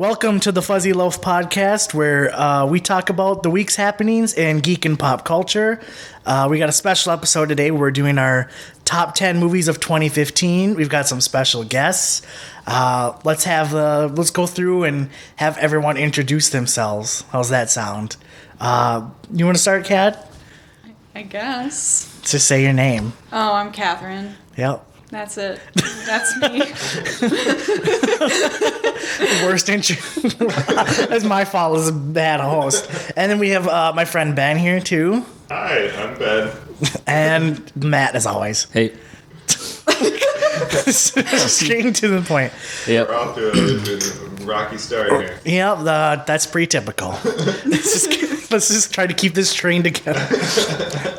Welcome to the Fuzzy Loaf Podcast, where we talk about the week's happenings in geek and pop culture. We got a special episode today. We're doing our top 10 movies of 2015. We've got some special guests. Let's go through and have everyone introduce themselves. How's that sound? You want to start, Kat? I guess. Just say your name. Oh, I'm Catherine. Yep. That's it. That's me. Worst intro. That's my fault as a bad host. And then we have my friend Ben here, too. Hi, I'm Ben. And Matt, as always. Hey. Straight to the point. Yep. We're off to a rocky start here. Yep, that's pretty typical. Let's just try to keep this train together.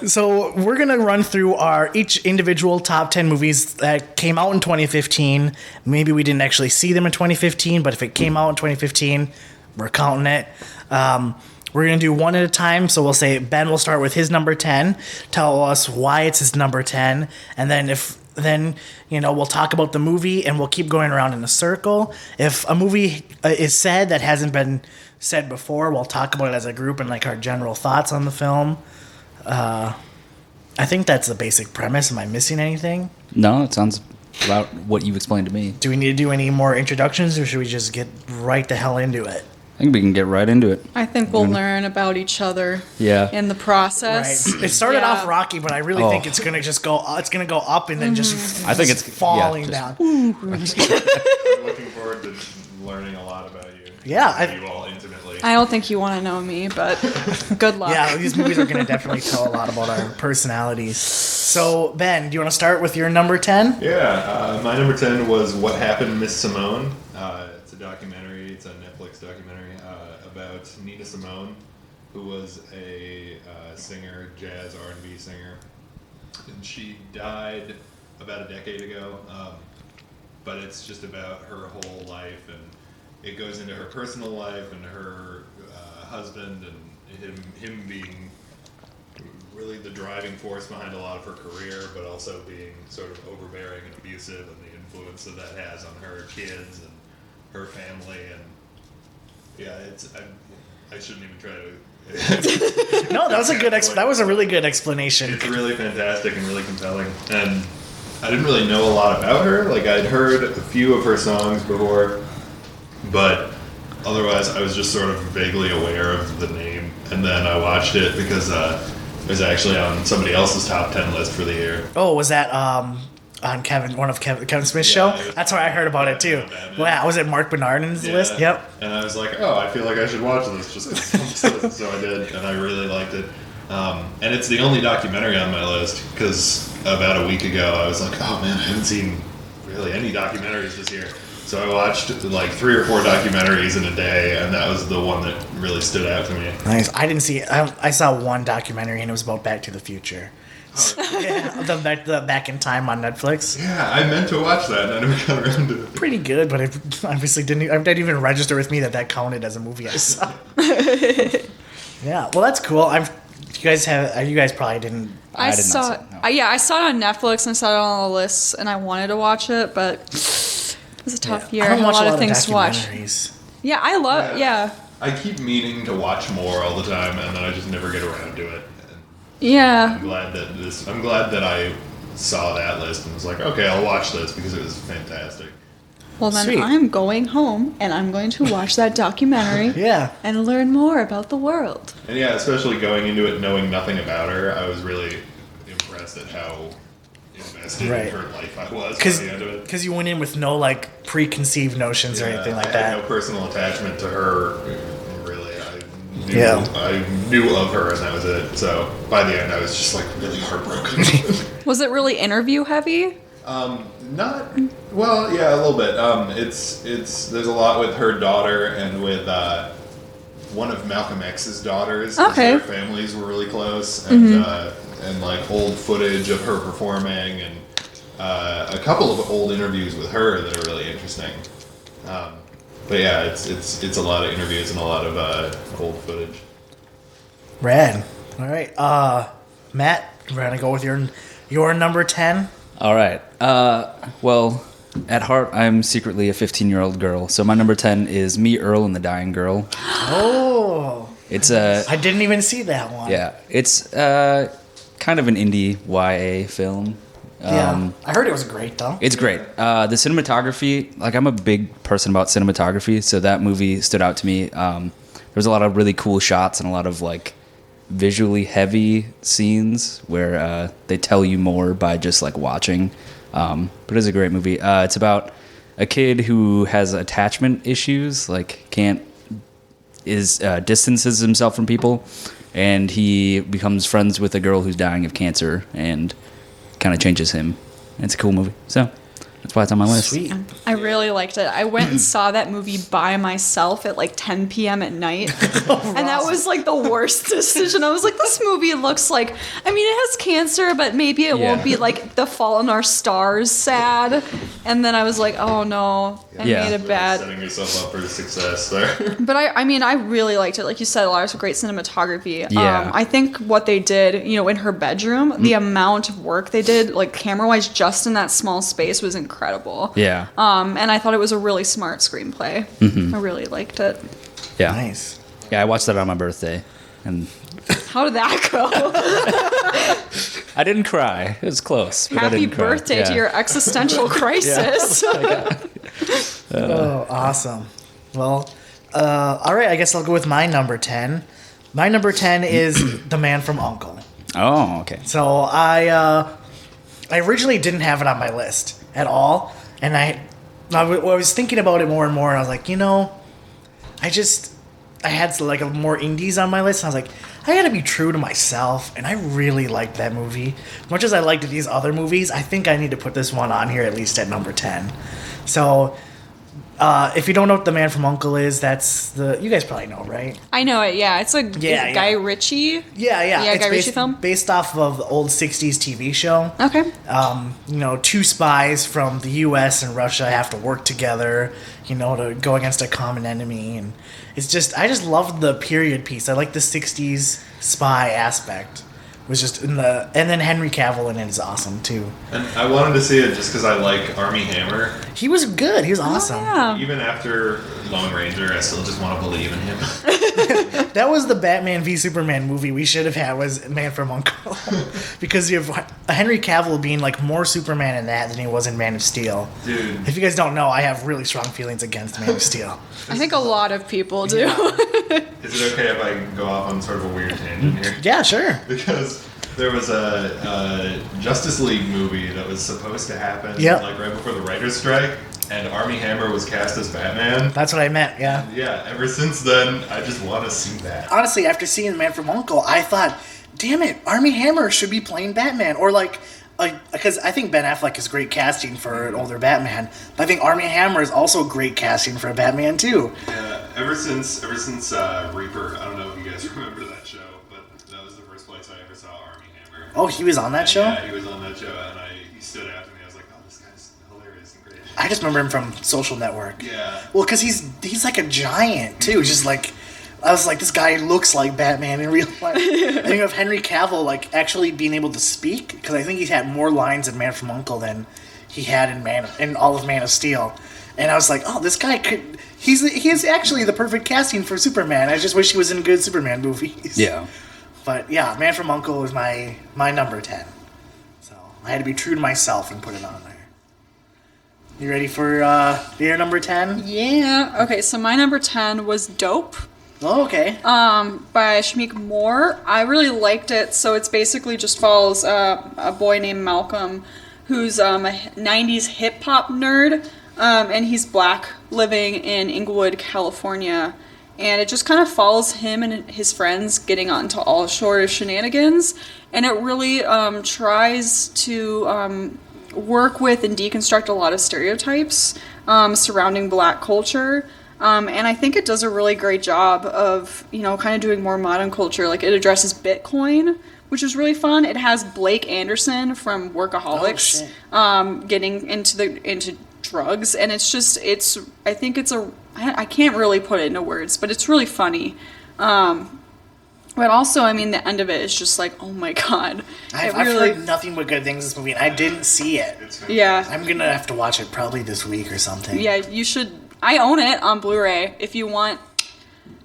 So we're going to run through our each individual top 10 movies that came out in 2015. Maybe we didn't actually see them in 2015, but if it came out in 2015, we're counting it. We're going to do one at a time. So we'll say Ben will start with his number 10, tell us why it's his number 10, and then we'll talk about the movie and we'll keep going around in a circle. If a movie is said that hasn't been said before, we'll talk about it as a group and like our general thoughts on the film. I think that's the basic premise. Am I missing anything? No, it sounds about what you've explained to me. Do we need to do any more introductions, or should we just get right the hell into it? I think we can get right into it. I think we'll learn about each other in the process. Right. It started off rocky, but I really think it's gonna just go. It's gonna go up and then just. I think it's falling down. I'm looking forward to learning a lot about you. Yeah, You all intimately. I don't think you want to know me, but good luck. Yeah, these movies are gonna definitely tell a lot about our personalities. So Ben, do you want to start with your number 10? Yeah, my number 10 was What Happened, Miss Simone. It's a documentary. It's a Netflix documentary about Nina Simone, who was a singer, jazz R&B singer, and she died about a decade ago. But it's just about her whole life, and it goes into her personal life and her husband and him being really the driving force behind a lot of her career, but also being sort of overbearing and abusive, and the influence that has on her kids and her family. And yeah, I shouldn't even try to. No, that was a good. That was a really good explanation. It's really fantastic and really compelling, and I didn't really know a lot about her. Like, I'd heard a few of her songs before, but otherwise I was just sort of vaguely aware of the name. And then I watched it because it was actually on somebody else's top 10 list for the year. Oh, was that on one of Kevin Smith's show? That's where I heard about it too. Wow, was it Mark Bernardin's list? Yep. And I was like, oh, I feel like I should watch this just because. So I did, and I really liked it. And it's the only documentary on my list because about a week ago I was like, oh man, I haven't seen really any documentaries this year. So I watched like 3 or 4 documentaries in a day, and that was the one that really stood out to me. Nice. I didn't see it. I saw one documentary, and it was about Back to the Future. Yeah, the Back in Time on Netflix. Yeah, I meant to watch that, and I never got around to it. Pretty good, but it obviously didn't even register with me that counted as a movie I saw. Yeah, well, that's cool. You guys probably didn't. I saw it on Netflix and I saw it on all the lists, and I wanted to watch it, but it was a tough year. I had a lot of things to watch. Yeah, I love. Yeah. I keep meaning to watch more all the time, and then I just never get around to it. Yeah. I'm glad that I saw that list and was like, okay, I'll watch this because it was fantastic. Well, then Sweet. I'm going home and I'm going to watch that documentary. Yeah. And learn more about the world. And yeah, especially going into it knowing nothing about her, I was really impressed at how invested in her life I was by the end of it. Because you went in with no like preconceived notions or anything like I that. had no personal attachment to her, really. I knew of her, and that was it. So by the end, I was just like really heartbroken. Was it really interview heavy? Not well, yeah, a little bit. It's there's a lot with her daughter and with one of Malcolm X's daughters. Okay. Their families were really close, and like old footage of her performing, and a couple of old interviews with her that are really interesting. But yeah, it's a lot of interviews and a lot of old footage. Rad. All right, Matt, we're gonna go with your number 10. All right. Well, at heart, I'm secretly a 15-year-old girl. So my number 10 is Me, Earl, and the Dying Girl. Oh. It's I didn't even see that one. Yeah, it's kind of an indie YA film. Yeah, I heard it was great though. It's great. The cinematography, like I'm a big person about cinematography, so that movie stood out to me. There's a lot of really cool shots and a lot of like visually heavy scenes where they tell you more by just like watching. But it's a great movie. It's about a kid who has attachment issues, like distances himself from people, and he becomes friends with a girl who's dying of cancer and kind of changes him. It's a cool movie, so that's why it's on my list. Sweet. I really liked it. I went and saw that movie by myself at like 10 p.m. at night. And that was like the worst decision. I was like, this movie looks like, I mean, it has cancer, but maybe it won't be like The Fault in Our Stars sad. And then I was like, oh no, I made it bad. Setting yourself up for success there. But I mean, I really liked it. Like you said, a lot of great cinematography. Yeah. I think what they did, you know, in her bedroom, the amount of work they did, like camera-wise, just in that small space was incredible. Yeah. And I thought it was a really smart screenplay. I really liked it. Yeah. Nice. Yeah, I watched that on my birthday, and How did that go? I didn't cry. It was close. But I Happy didn't cry. birthday to your existential crisis. Oh, awesome. Well, all right, I guess I'll go with my number 10. My number 10 is The Man from U.N.C.L.E. Oh, okay. So I originally didn't have it on my list at all, and I was thinking about it more and more, and I was like, you know, I had like a more indies on my list, and I was like, I gotta be true to myself, and I really liked that movie. As much as I liked these other movies, I think I need to put this one on here at least at number 10. So, if you don't know what The Man from U.N.C.L.E. is, you guys probably know, right? I know it, yeah. It's a Guy Ritchie. Yeah. Yeah, It's Guy Ritchie film? based off of the old 60s TV show. Okay. You know, two spies from the U.S. and Russia have to work together, you know, to go against a common enemy. And I just loved the period piece. I like the 60s spy aspect. Was just and then Henry Cavill in it is awesome too. And I wanted to see it just because I like Armie Hammer. He was good. He was awesome. Yeah. Even after Lone Ranger, I still just want to believe in him. That was the Batman v Superman movie we should have had, was Man from U.N.C.L.E. Because you have Henry Cavill being like more Superman in that than he was in Man of Steel. Dude. If you guys don't know, I have really strong feelings against Man of Steel. I think a lot of people do. Is it okay if I go off on sort of a weird tangent here? Yeah, sure. Because there was a Justice League movie that was supposed to happen like right before the writer's strike, and Armie Hammer was cast as Batman. That's what I meant, yeah. Yeah, ever since then, I just want to see that. Honestly, after seeing Man from U.N.C.L.E., I thought, damn it, Armie Hammer should be playing Batman. Or because I think Ben Affleck is great casting for an older Batman, but I think Armie Hammer is also great casting for a Batman too. Yeah, ever since Reaper, I don't know if you guys remember that show, but that was the first place I ever saw Armie Hammer. Oh, he was on that show? Yeah, he was on that show, and he stood out to me. I was like, oh, this guy's hilarious and great. I just remember him from Social Network. Yeah. Well, because he's like a giant too. He's just like, I was like, this guy looks like Batman in real life. I think of Henry Cavill like actually being able to speak, because I think he's had more lines in Man from U.N.C.L.E. than he had in all of Man of Steel. And I was like, oh, this guy he's actually the perfect casting for Superman. I just wish he was in good Superman movies. Yeah. But yeah, Man from U.N.C.L.E. was my number 10. So I had to be true to myself and put it on there. You ready for your number 10? Yeah. Okay, so my number 10 was Dope. Oh, okay. By Shamik Moore. I really liked it. So it's basically just follows a boy named Malcolm who's a 90s hip hop nerd, and he's black, living in Inglewood, California. And it just kind of follows him and his friends getting onto all sort of shenanigans. And it really tries to work with and deconstruct a lot of stereotypes surrounding black culture. And I think it does a really great job of, you know, kind of doing more modern culture. Like, it addresses Bitcoin, which is really fun. It has Blake Anderson from Workaholics getting into drugs. And I can't really put it into words, but it's really funny. And But also, I mean, the end of it is just like, oh my god. I've heard nothing but good things of this movie, and I didn't see it. Yeah. I'm gonna have to watch it probably this week or something. Yeah, you should. I own it on Blu-ray if you want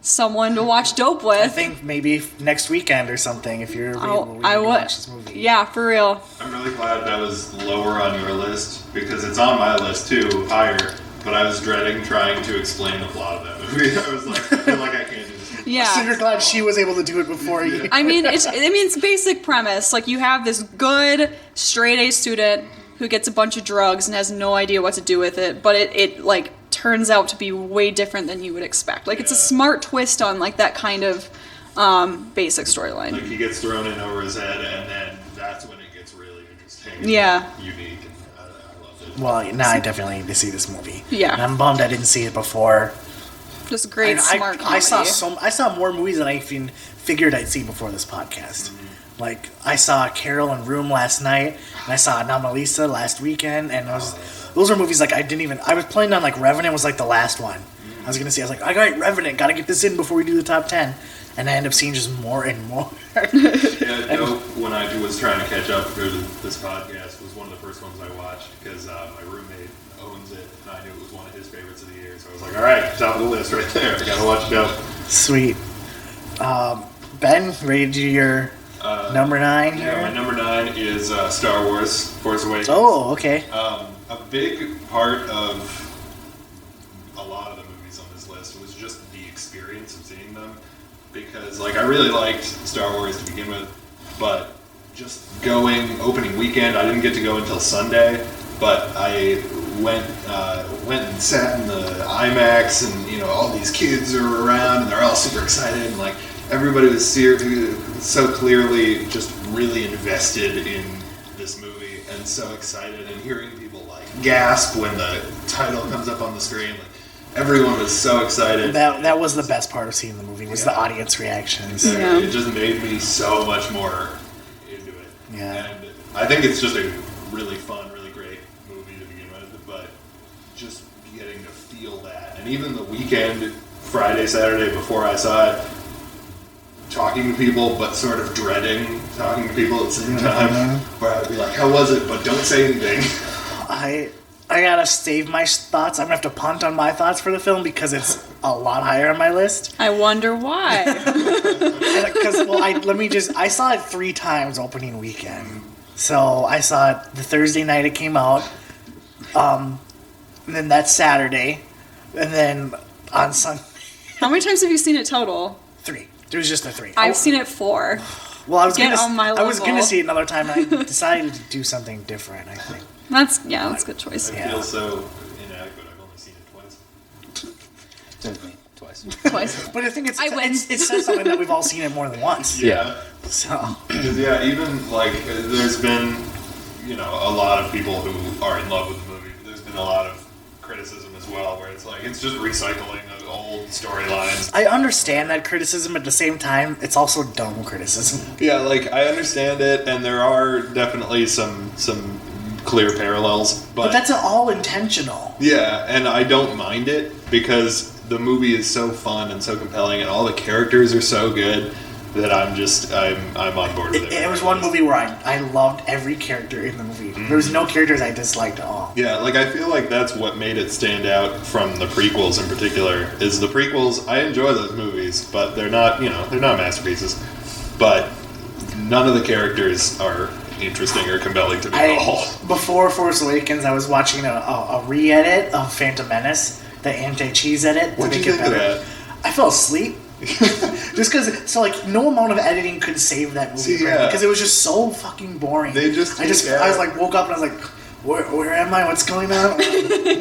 someone to watch dope with. I think maybe next weekend or something if you're available. We can watch this movie. Yeah, for real. I'm really glad that was lower on your list because it's on my list too, higher. But I was dreading trying to explain the plot of that movie. I was like, I feel like I can't do this movie. Yeah. So you're glad she was able to do it before you. I mean, it's basic premise. Like, you have this good straight A student who gets a bunch of drugs and has no idea what to do with it, but it like turns out to be way different than you would expect. Like, it's a smart twist on like that kind of basic storyline. Like, he gets thrown in over his head, and then that's when it gets really interesting. And Yeah. unique, and I loved it. Well, now I definitely need to see this movie. Yeah. And I'm bummed I didn't see it before. Just great, smart comedy. I saw more movies than I even figured I'd see before this podcast. Mm-hmm. Like, I saw Carol and Room last night, and I saw Anomalisa last weekend, and those are movies like I was planning on like Revenant was like the last one. I was gonna see. I was like, all right, Revenant, gotta get this in before we do the top 10, and I end up seeing just more and more. Yeah, Dope, when I was trying to catch up for this podcast, was one of the first ones I watched because my roommate owns it, and I knew it was one of his favorites of the year. So I was like, all right, top of the list right there. I gotta watch Dope. Sweet. Ben, ready to do your number 9 here? Yeah, my number 9 is Star Wars: Force Awakens. Oh, okay. A big part of a lot of the movies on this list was just the experience of seeing them, because like I really liked Star Wars to begin with, but just going opening weekend, I didn't get to go until Sunday, but I went and sat in the IMAX, and all these kids are around and they're all super excited, and like everybody was so clearly just really invested in this movie and so excited, and hearing people like gasp when the title comes up on the screen, like everyone was so excited. That was the best part of seeing the movie was the audience reactions. Exactly. Yeah. It just made me so much more into it. Yeah. And I think it's just a really fun, really great movie to begin with, but just getting to feel that. And even the weekend, Friday, Saturday before I saw it, talking to people, but sort of dreading talking to people at the same time, where I'd be like, how was it? But don't say anything. I gotta save my thoughts. I'm gonna have to punt on my thoughts for the film because it's a lot higher on my list. I wonder why. I saw it 3 times opening weekend. So I saw it the Thursday night it came out, and then that Saturday, and then on Sunday. How many times have you seen it total? 3. There was just a 3. I've seen it 4. Well, I was Get on my I was level. gonna see it another time, and I decided to do something different. I think. That's a good choice. I Yeah. feel so inadequate. I've only seen it twice. Did me twice. Twice. But I think I win. it says something that we've all seen it more than once. Yeah. So. 'Cause, yeah, even like there's been, a lot of people who are in love with the movie. There's been a lot of criticism as well, where it's like it's just recycling of old storylines. I understand that criticism, at the same time, it's also dumb criticism. Yeah, like I understand it, and there are definitely some clear parallels, But that's all intentional. yeah, and I don't mind it because the movie is so fun and so compelling, and all the characters are so good that I'm on board with it. It was one movie where I loved every character in the movie. There was no characters I disliked at all. Yeah, like I feel like that's what made it stand out from the prequels in particular. Is the prequels? I enjoy those movies, but they're not masterpieces. But none of the characters are interesting or compelling to me at all. Before Force Awakens, I was watching a re-edit of Phantom Menace, the anti-cheese edit. What'd you think of that? I fell asleep. Just because, no amount of editing could save that movie. See, yeah. Because it was just so fucking boring. They just I was like, woke up and I was like, where am I? What's going on?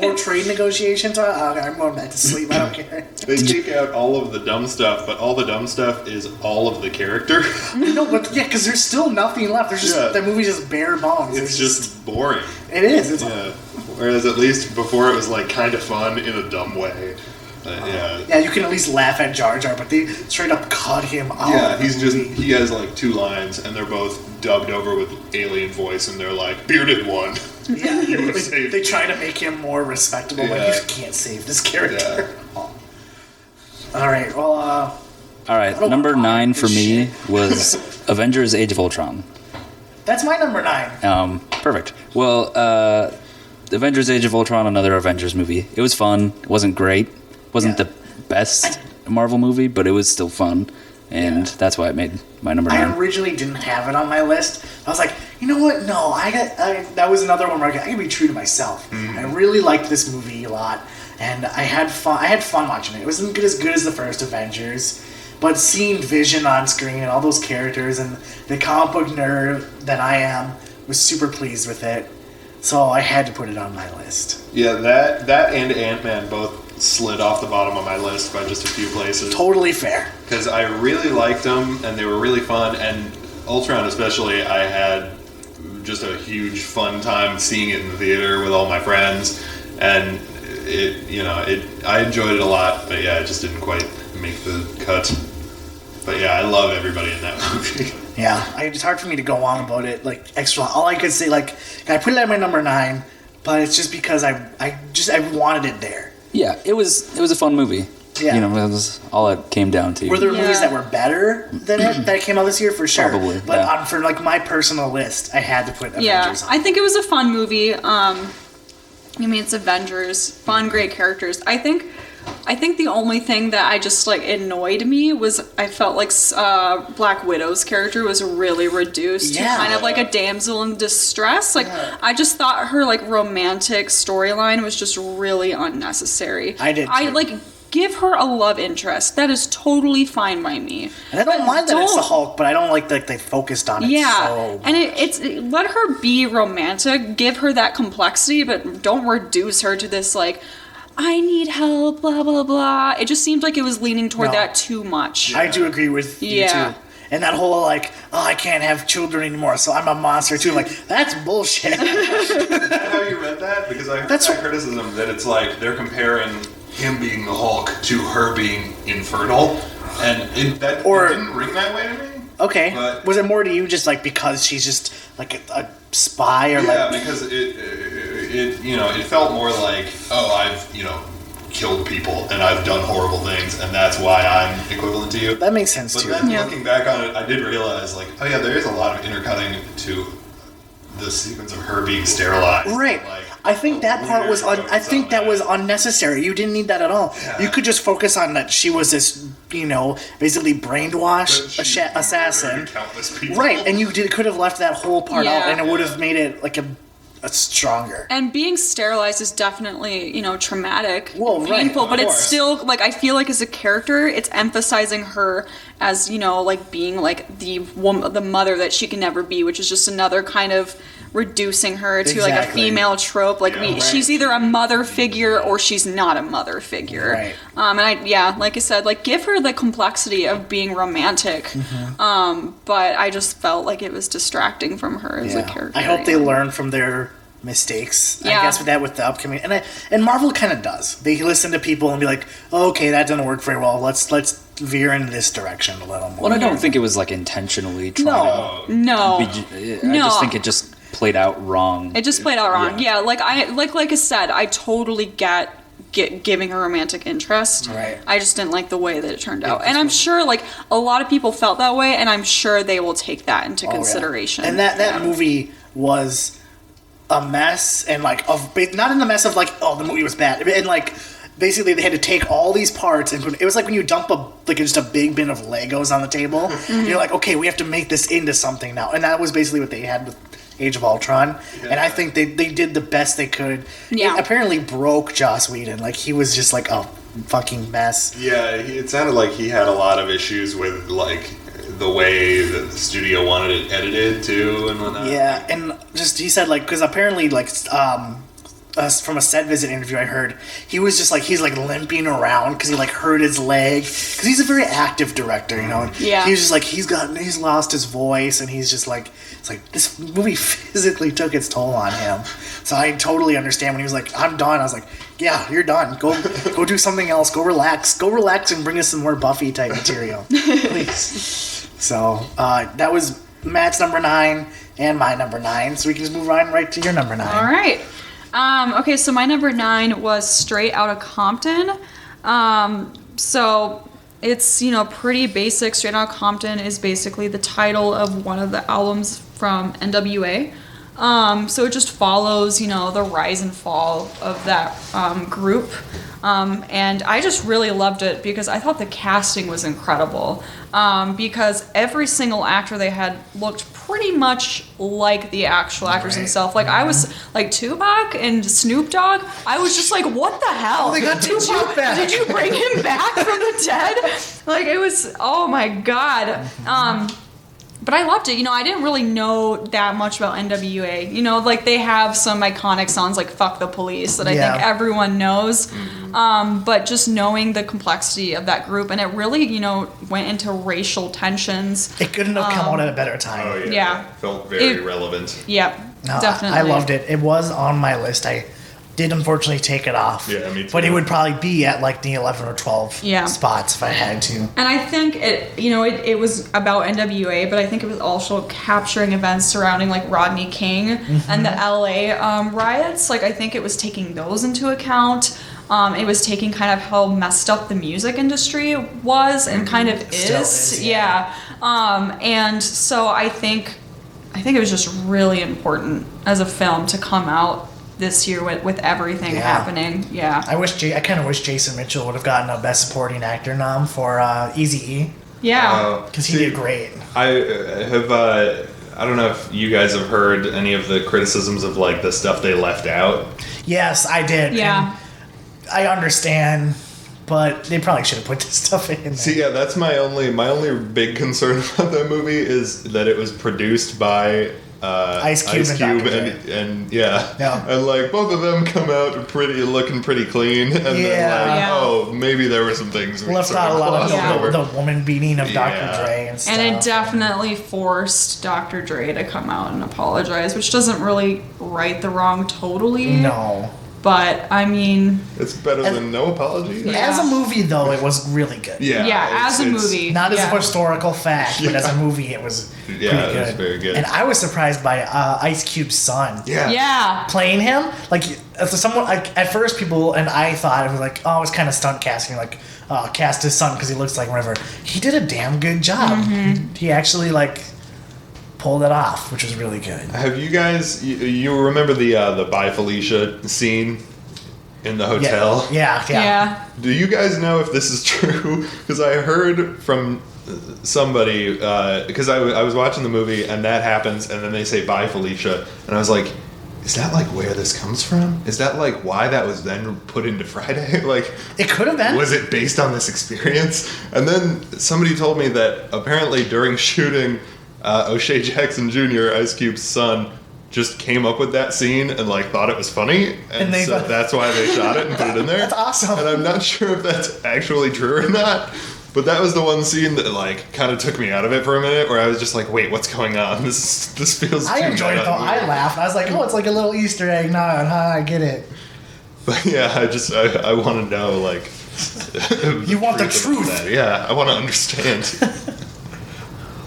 More trade negotiations? I'm going back to sleep. I don't care. They take out all of the dumb stuff, but all the dumb stuff is all of the character. No, but yeah, because there's still nothing left. There's just that movie's just bare bones. It's just boring. It is. Yeah. Whereas at least before it was like kind of fun in a dumb way. Yeah. Yeah, you can at least laugh at Jar Jar, but they straight up cut him out. Yeah, he has like 2 lines, and they're both dubbed over with alien voice, and they're like, bearded one. Yeah, You would've saved they try to make him more respectable, but Yeah. you can't save this character. All right, well, All right, number 9 for me was Avengers: Age of Ultron. That's my number 9. Perfect. Well, Avengers: Age of Ultron, another Avengers movie. It was fun. It wasn't great. It wasn't the best Marvel movie, but it was still fun, and that's why it made my number 9. I originally didn't have it on my list. I was like, you know what? No, that was another one where I can be true to myself. I really liked this movie a lot, and I had fun. I had fun watching it. It wasn't as good as the first Avengers, but seeing Vision on screen and all those characters and the comic book nerd that I am was super pleased with it. So I had to put it on my list. Yeah, that and Ant-Man both slid off the bottom of my list by just a few places. Totally fair. Because I really liked them, and they were really fun, and Ultron especially, I had just a huge fun time seeing it in the theater with all my friends, and I enjoyed it a lot, but yeah, it just didn't quite make the cut. But yeah, I love everybody in that movie. Yeah, it's hard for me to go on about it, like, extra. All I could say, like, I put it at my number 9, but it's just because I wanted it there. Yeah, it was a fun movie. Yeah. That was all it came down to. Were there movies that were better than it that came out this year? For sure. Probably, But yeah. For, like, my personal list, I had to put Avengers Yeah, on. I think it was a fun movie. It's Avengers, fun, great characters. I think the only thing that I just like annoyed me was I felt like Black Widow's character was really reduced to kind of like a damsel in distress. Like I just thought her like romantic storyline was just really unnecessary. I did too. Give her a love interest. That is totally fine by me. And I don't mind that it's the Hulk, but I don't like that they focused on it so and it's let her be romantic, give her that complexity, but don't reduce her to this like, I need help, blah blah blah. It just seemed like it was leaning toward that too much. I do agree with you too. And that whole like, I can't have children anymore, so I'm a monster too. Like, that's bullshit. Is that how you read that? Because I heard that criticism that it's like they're comparing him being the Hulk to her being infertile, and it didn't ring that way to me. Okay, but was it more to you just like because she's just like a spy or because it felt more like, oh, I've killed people and I've done horrible things, and that's why I'm equivalent to you. That makes sense but too. Then looking back on it, I did realize like, oh yeah, there is a lot of intercutting to the sequence of her being sterilized. Right. Like, I think that part was was unnecessary. You didn't need that at all. Yeah. You could just focus on that she was this, basically brainwashed assassin. Countless people. Right, and you could have left that whole part out, and it would have made it like a stronger. And being sterilized is definitely, traumatic, right, painful, but it's course. still like I feel like as a character, it's emphasizing her as like being like the woman, the mother that she can never be, which is just another kind of reducing her to like a female trope. Like she's either a mother figure or she's not a mother figure. Right. And like I said, like give her the complexity of being romantic. Mm-hmm. But I just felt like it was distracting from her as a character. I hope they learn from their mistakes. I guess with the upcoming and Marvel kind of does. They listen to people and be like, oh, okay, that didn't work very well. Let's veer in this direction a little more. Well, I don't think it was like intentionally trying No. I just think it just played out wrong. It just played out wrong. Yeah, like I said, I totally get giving her romantic interest. Right. I just didn't like the way that it turned out. And I'm sure like a lot of people felt that way, and I'm sure they will take that into consideration. Yeah. And that movie was a mess, and like not in the mess of like, oh, the movie was bad, and like basically they had to take all these parts and it was like when you dump just a big bin of Legos on the table. Mm-hmm. You're like, okay, we have to make this into something now, and that was basically what they had with Age of Ultron. Yeah. And I think they did the best they could. It apparently broke Joss Whedon. Like he was just like a fucking mess. Yeah, it sounded like he had a lot of issues with like the way that the studio wanted it edited too and whatnot. Yeah, and just he said like, because apparently like from a set visit interview I heard, he was just like, he's like limping around because he like hurt his leg, because he's a very active director, and he was just like, he's lost his voice, and he's just like, it's like this movie physically took its toll on him. So I totally understand when he was like, I'm done. I was like, yeah, you're done. Go do something else. Go relax and bring us some more Buffy type material, please. So that was Matt's number 9 and my number 9. So we can just move right to your number 9. All right. Okay, so my number 9 was Straight Outta Compton. So it's, pretty basic. Straight Outta Compton is basically the title of one of the albums from NWA. So it just follows, the rise and fall of that group. And I just really loved it because I thought the casting was incredible. Because every single actor they had looked pretty much like the actual actors themselves. Like I was like Tupac and Snoop Dogg. I was just like, what the hell? Oh, they got Tupac back. Did you bring him back from the dead? Like it was, oh my God. But I loved it. I didn't really know that much about NWA. Like they have some iconic songs like Fuck the Police that I think everyone knows. But just knowing the complexity of that group, and it really, went into racial tensions. It couldn't have come out at a better time. Oh, yeah. Yeah. It felt very relevant. Yep, No, definitely. I loved it. It was on my list. I did unfortunately take it off. Yeah, me too. But it would probably be at like the 11 or 12 Yeah. spots if I had to. And I think it was about NWA, but I think it was also capturing events surrounding like Rodney King and the LA riots. Like I think it was taking those into account. It was taking kind of how messed up the music industry was and kind of Still is. is, yeah. And so I think it was just really important as a film to come out this year with everything happening. Yeah. I kind of wish Jason Mitchell would have gotten a Best Supporting Actor nom for Eazy-E. Yeah. Because he did great. I have. I don't know if you guys have heard any of the criticisms of like the stuff they left out. Yes, I did. Yeah. And I understand, but they probably should have put this stuff in there. See, yeah, that's my only big concern about that movie is that it was produced by Ice Cube and Dr. Dre. and yeah, Yeah. and like both of them come out looking pretty clean, and then like, Yeah. oh, maybe there were some things we Left sort out a lot of glossed over. the woman beating of Yeah. Dr. Dre and stuff. And it definitely forced Dr. Dre to come out and apologize, which doesn't really right the wrong totally. No. But, I mean... It's better than no apology. Yeah. As a movie, though, it was really good. Yeah, as a it's- movie. Not as yeah. a historical fact, but Yeah. as a movie, it was Yeah, pretty it good. was very good. And I was surprised by Ice Cube's son. Yeah. Yeah. Playing him, like, for someone, like, at first people, and I thought it was like, oh, it's kind of stunt casting, like, cast his son because he looks like whatever. He did a damn good job. Mm-hmm. He actually, like, pulled it off, which was really good. Have you guys? You remember the Bye Felicia scene in the hotel? Yeah. Do you guys know if this is true? Because I heard from somebody, because I was watching the movie and that happens, and then they say bye Felicia, and I was like, is that like where this comes from? Is that like why that was then put into Friday? Like, It could have been. was it based on this experience? And then somebody told me that apparently during shooting, O'Shea Jackson Jr., Ice Cube's son, just came up with that scene and like thought it was funny, and they so thought- that's why they shot it and put it in there. That's awesome. And I'm not sure if that's actually true or not, but that was the one scene that like kind of took me out of it for a minute, where I was just like, wait, what's going on? This feels. I too enjoyed it, meta though. and I weird. laughed. I was like, oh, it's like a little Easter egg nod. I get it. But yeah, I want to know like. You want the of truth. that. Yeah, I want to understand.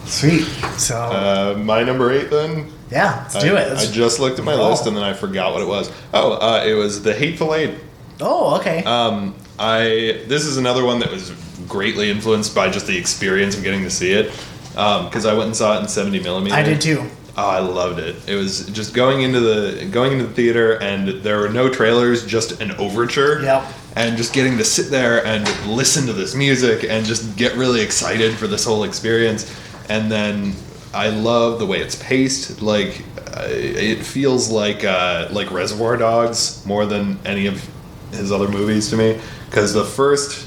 Sweet. So, My number 8 then. yeah, let's do it. I just looked at my Oh. list and then I forgot what it was. Oh, it was The Hateful Eight. Oh, okay. This is another one that was greatly influenced by just the experience of getting to see it, because I went and saw it in 70 millimeter. I did too. Oh, I loved it. It was just going into the theater, and there were no trailers, just an overture. Yep. And just getting to sit there and listen to this music and just get really excited for this whole experience. And then I love the way it's paced. Like it feels like Reservoir Dogs more than any of his other movies to me, because the first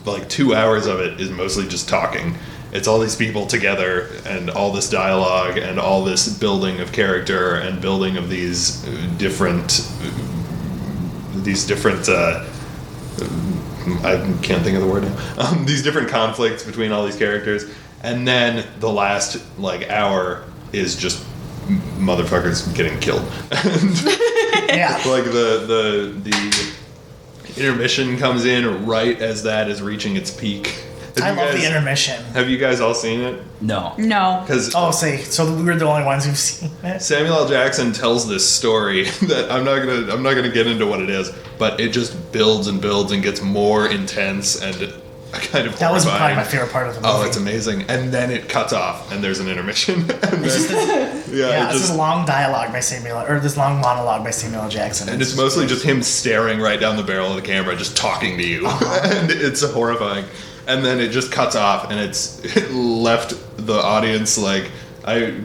like 2 hours of it is mostly just talking. It's all these people together and all this dialogue and all this building of character and building of these different I can't think of the word now. These different conflicts between all these characters, and then the last like hour is just motherfuckers getting killed. Yeah. Like the intermission comes in right as that is reaching its peak. I love the intermission. Have you guys all seen it? No. No. Because Oh, see, so we're the only ones who've seen it. Samuel L. Jackson tells this story that I'm not gonna get into what it is, but it just builds and builds and gets more intense, and kind of That was horrifying. probably my favorite part of the movie. Oh, it's amazing. And then it cuts off, and there's an intermission. And then, Yeah, this is long dialogue by Samuel, or this long monologue by Samuel L. Jackson. and it's mostly just him staring right down the barrel of the camera, just talking to you. And it's horrifying. And then it just cuts off, and it left the audience like,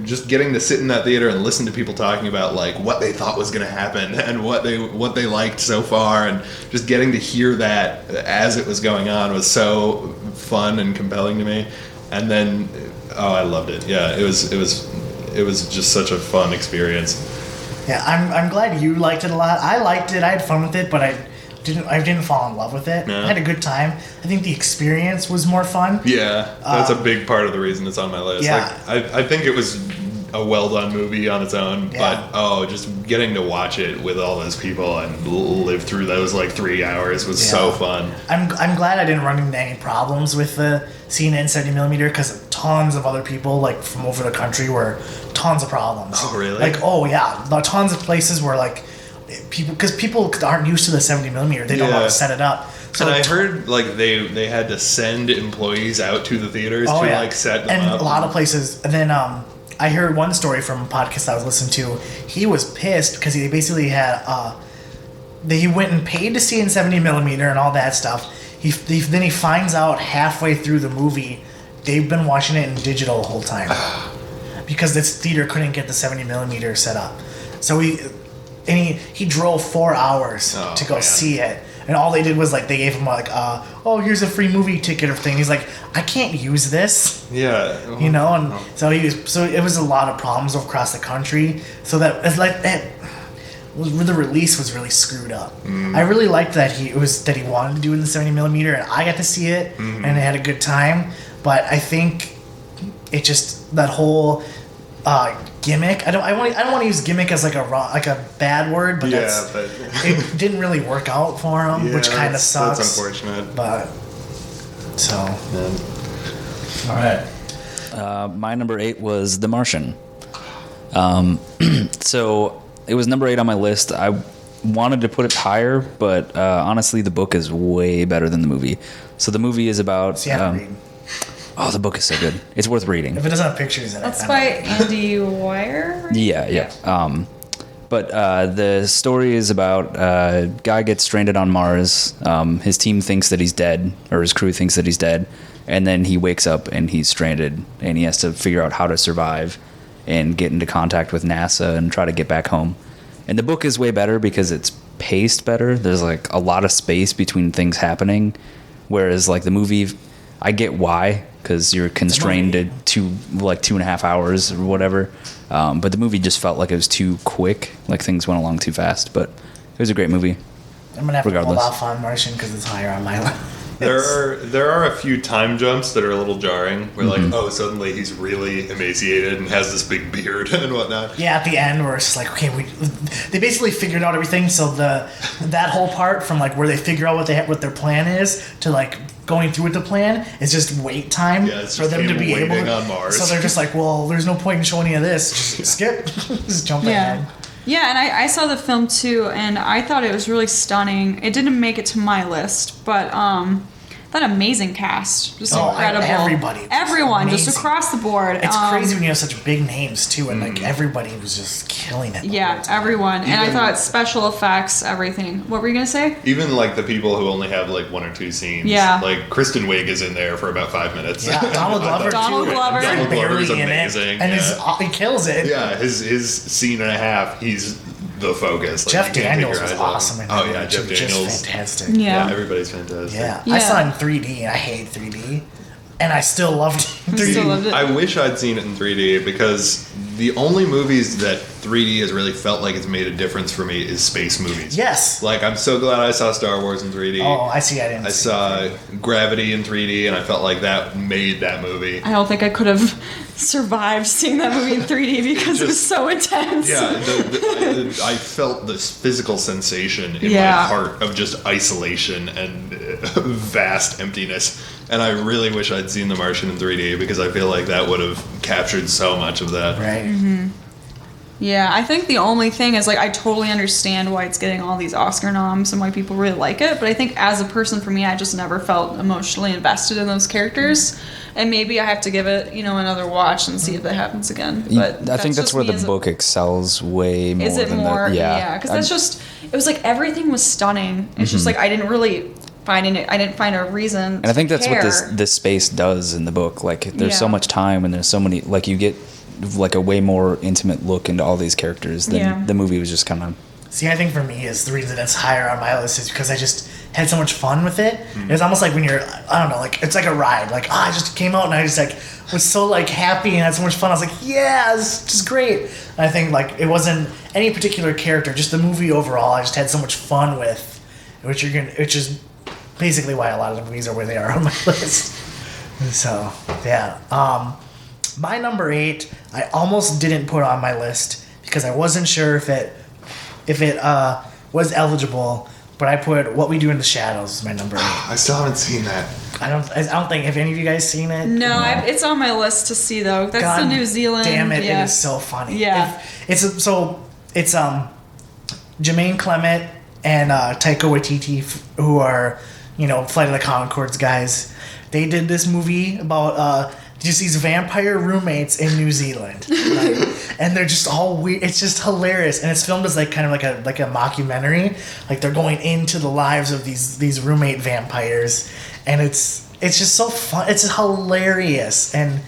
just getting to sit in that theater and listen to people talking about like what they thought was going to happen and what they liked so far, and just getting to hear that as it was going on was so fun and compelling to me. And then, I loved it. Yeah, it was just such a fun experience. Yeah, I'm glad you liked it a lot. I liked it. I had fun with it, but I didn't fall in love with it. No. I had a good time. I think the experience was more fun. Yeah, that's a big part of the reason it's on my list. Yeah. Like, I think it was a well-done movie on its own, Yeah. but just getting to watch it with all those people and live through those like 3 hours was so fun. I'm glad I didn't run into any problems with the seeing it in 70mm, because tons of other people like from over the country were tons of problems. Oh, really? Like, oh yeah, tons of places where like people aren't used to the 70mm, they don't know how to set it up. So And I heard like they had to send employees out to the theaters to like set them and up. a lot of places. And then I heard one story from a podcast I was listening to. He was pissed because he basically had he went and paid to see it in 70mm and all that stuff. Then he finds out halfway through the movie they've been watching it in digital the whole time because this theater couldn't get the 70mm set up. So he drove 4 hours to go see it. And all they did was like they gave him like here's a free movie ticket or thing. He's like, I can't use this. Yeah. And so it was a lot of problems across the country. So that it's like the release was really screwed up. I really liked that he wanted to do it in the 70mm, and I got to see it and I had a good time. But I think it just that whole gimmick. I don't want to use gimmick as like a bad word, but it didn't really work out for him, which kind of sucks. That's unfortunate. But so, all right. My number 8 was The Martian. So it was number 8 on my list. I wanted to put it higher, but honestly, the book is way better than the movie. So the movie is about. so you have to read. Oh, the book is so good. It's worth reading. If it doesn't have pictures in it, That's by Andy Weir. Right? Yeah. But the story is about a guy gets stranded on Mars. His team thinks that he's dead, or his crew thinks that he's dead, and then he wakes up and he's stranded, and he has to figure out how to survive and get into contact with NASA and try to get back home. And the book is way better because it's paced better. There's like a lot of space between things happening, whereas like the movie, I get why, because you're constrained to 2.5 hours or whatever. But the movie just felt like it was too quick, like things went along too fast. But it was a great movie. I'm gonna have to hold regardless. off on Martian because it's higher on my list. There are a few time jumps that are a little jarring. Where like, suddenly he's really emaciated and has this big beard and whatnot. Yeah, at the end where it's just like, okay, they basically figured out everything. So that whole part from like where they figure out what their plan is to like going through with the plan is just wait time for them to be able to. On Mars. So they're just like, well, there's no point in showing any of this. Just skip, just jump ahead. Yeah, and I saw the film too, and I thought it was really stunning. It didn't make it to my list, but that amazing cast, just incredible. Everyone, amazing. just across the board. It's crazy when you have such big names too, and like everybody was just killing it. Yeah, everyone, and I thought special effects, everything. What were you gonna say? Even like the people who only have like 1 or 2 scenes. Yeah. Like Kristen Wiig is in there for about 5 minutes. Yeah, Donald Glover. Donald Glover. Donald Glover's barely in amazing. it, and he kills it. Yeah, his scene and a half, he's the focus. Like, Jeff you can't take Daniels your was eyes off him. awesome in that Oh movie, yeah, Jeff just Daniels. fantastic. Yeah. Everybody's fantastic. Yeah. Yeah. I saw it in 3D and I hate 3D, and I still loved it in 3D. Still loved it. I wish I'd seen it in 3D because the only movies that 3D has really felt like it's made a difference for me is space movies. Yes. Like, I'm so glad I saw Star Wars in 3D. Oh, I see. I saw Gravity in 3D, and I felt like that made that movie. I don't think I could have survived seeing that movie in 3D because it was so intense. Yeah, I felt this physical sensation in my Yeah. heart of just isolation and vast emptiness. And I really wish I'd seen The Martian in 3D because I feel like that would have captured so much of that. Right. Yeah, I think the only thing is, like, I totally understand why it's getting all these Oscar noms and why people really like it, but I think as a person, for me, I just never felt emotionally invested in those characters, and maybe I have to give it, another watch and see if that happens again. But I think that's where the book excels way more. Is it than more? Yeah, because that's just, it was like everything was stunning. It's just like I didn't really find a reason. And I think that's care. what this space does in the book. Like, there's so much time, and there's so many. Like, you get like a way more intimate look into all these characters than the movie was just kind of. See, I think for me is the reason it's higher on my list is because I just had so much fun with it. It's almost like when you're, I don't know, like it's like a ride. Like, I just came out and I just like was so like happy and had so much fun. I was like, yeah, this is just great. And I think like it wasn't any particular character, just the movie overall. I just had so much fun with, which is basically why a lot of the movies are where they are on my list. So yeah, my number 8, I almost didn't put on my list because I wasn't sure if it was eligible, but I put What We Do in the Shadows as my number 8. I still haven't seen that. I don't think, have any of you guys seen it? No, it's on my list to see though. That's God the New Zealand. Damn it, yeah. it is so funny. Yeah. It's Jermaine Clement and Taika Waititi, who are, Flight of the Conchords guys. They did this movie about just these vampire roommates in New Zealand, and they're just all weird. It's just hilarious, and it's filmed as like kind of like a mockumentary. Like they're going into the lives of these roommate vampires, and it's just so fun. It's hilarious, and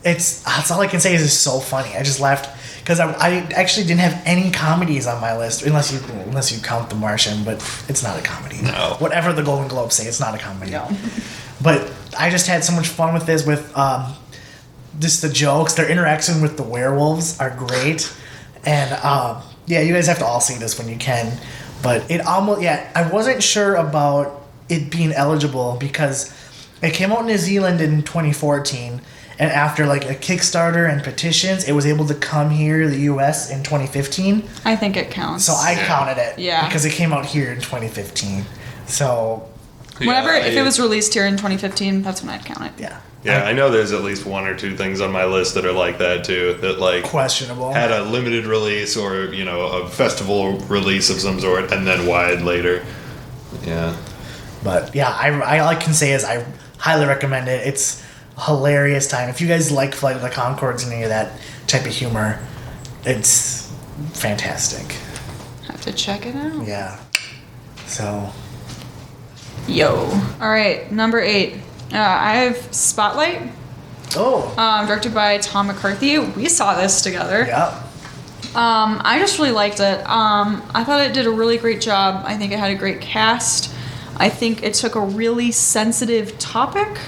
that's all I can say is it's so funny. I just laughed because I actually didn't have any comedies on my list unless you count The Martian, but it's not a comedy. No. Whatever the Golden Globes say, it's not a comedy. No. But I just had so much fun with this, with just the jokes. Their interaction with the werewolves are great. And you guys have to all see this when you can. But I wasn't sure about it being eligible because it came out in New Zealand in 2014. And after like a Kickstarter and petitions, it was able to come here to the US in 2015. I think it counts. So I counted it. Yeah. Because it came out here in 2015 So... if it was released here in 2015, that's when I'd count it. Yeah. Yeah, I know there's at least one or two things on my list that are like that too. That like Questionable. had a limited release or a festival release of some sort, and then wide later. Yeah. But yeah, I can say is I highly recommend it. It's a hilarious time. If you guys like Flight of the Conchords and any of that type of humor, it's fantastic. Have to check it out. Yeah. So. Yo. All right, number 8. I have Spotlight. Oh. Directed by Tom McCarthy. We saw this together. Yeah. I just really liked it. I thought it did a really great job. I think it had a great cast. I think it took a really sensitive topic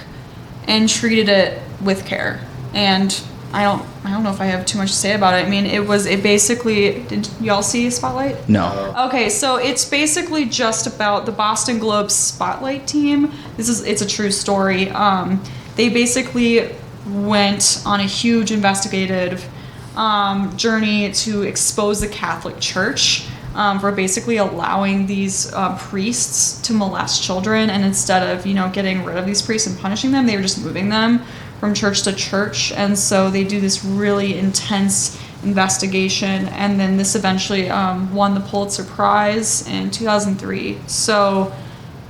and treated it with care. And I don't know if I have too much to say about it. I mean, it basically, did y'all see Spotlight? No. Okay, so it's basically just about the Boston Globe Spotlight team. It's a true story. They basically went on a huge investigative journey to expose the Catholic Church for basically allowing these priests to molest children, and instead of getting rid of these priests and punishing them, they were just moving them from church to church. And so they do this really intense investigation, and then this eventually won the Pulitzer Prize in 2003. So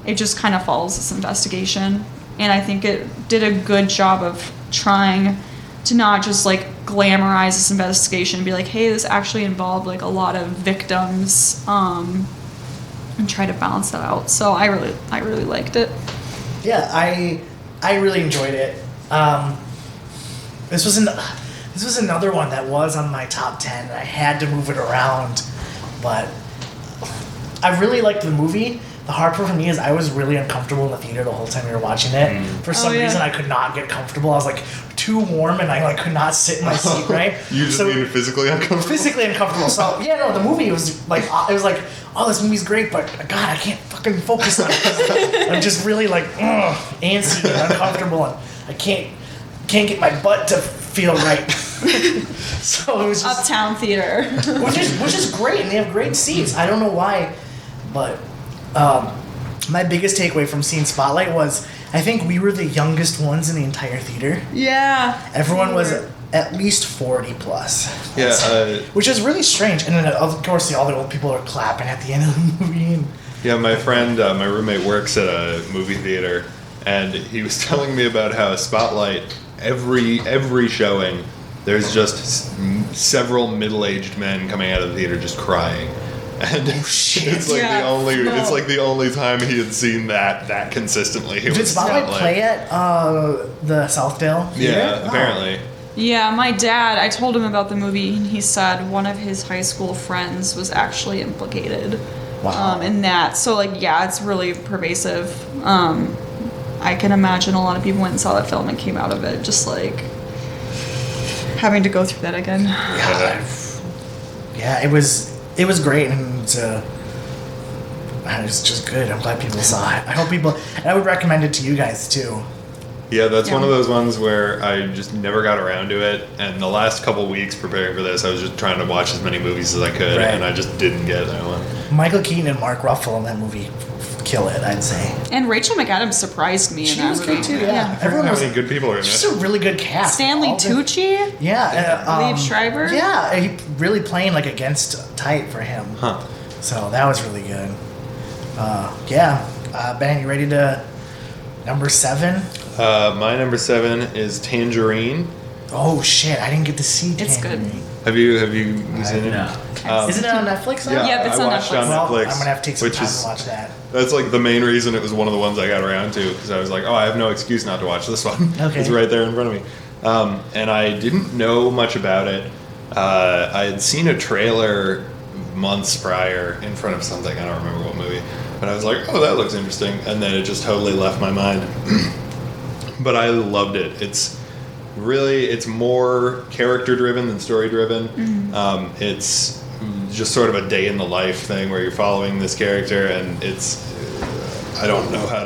it just kind of follows this investigation, and I think it did a good job of trying to not just like glamorize this investigation and be like, hey, this actually involved like a lot of victims, and try to balance that out. So I really liked it. Yeah, I really enjoyed it. This was another one that was on my top 10, and I had to move it around, but I really liked the movie. The hard part for me is I was really uncomfortable in the theater the whole time we were watching it. For some reason, I could not get comfortable. I was like too warm, and I like could not sit in my seat right. You just mean physically uncomfortable? Physically uncomfortable. So yeah, no, the movie was like, it was like, oh, this movie's great, but God, I can't fucking focus on it. I'm just really like antsy and uncomfortable, and I can't get my butt to feel right. So it was just, Uptown Theater. which is great, and they have great seats. I don't know why, but my biggest takeaway from seeing Spotlight was I think we were the youngest ones in the entire theater. Yeah. Everyone was at least 40 plus. Yeah, Which is really strange. And then, of course, all the old people are clapping at the end of the movie. And yeah. My friend, my roommate works at a movie theater, and he was telling me about how Spotlight, every showing, there's just several middle-aged men coming out of the theater just crying. And it's like it's like the only time he had seen that consistently. did Spotlight play at the Southdale Theater? Yeah, apparently. Yeah, my dad, I told him about the movie, and he said one of his high school friends was actually implicated in that. So, like, yeah, it's really pervasive. I can imagine a lot of people went and saw that film and came out of it just, like, having to go through that again. Yeah, it was great, and it was just good. I'm glad people saw it. I hope people, and I would recommend it to you guys, too. Yeah, that's one of those ones where I just never got around to it, and the last couple weeks preparing for this, I was just trying to watch as many movies as I could, and I just didn't get that one. Michael Keaton and Mark Ruffalo in that movie kill it, I'd say. And Rachel McAdams surprised me in that movie. She was good, too, yeah. Everyone how many good people are in it. Just a really good cast. Stanley Tucci? Yeah. Liev Schreiber? Yeah, he really playing, like, against type for him. Huh. So that was really good. Ben, you ready to number 7? My number 7 is Tangerine. Oh shit! I didn't get to see Tangerine. It's good. Have you seen it? Is it on Netflix? Now? Yeah, it's I on watched Netflix. it on Netflix. Well, I'm gonna have to take some time is- to watch that. That's like the main reason it was one of the ones I got around to, because I was like, oh, I have no excuse not to watch this one. Okay. It's right there in front of me. And I didn't know much about it. I had seen a trailer months prior in front of something. I don't remember what movie. But I was like, oh, that looks interesting. And then it just totally left my mind. But I loved it. It's more character driven than story driven. Mm-hmm. It's just sort of a day in the life thing where you're following this character, and it's I don't know how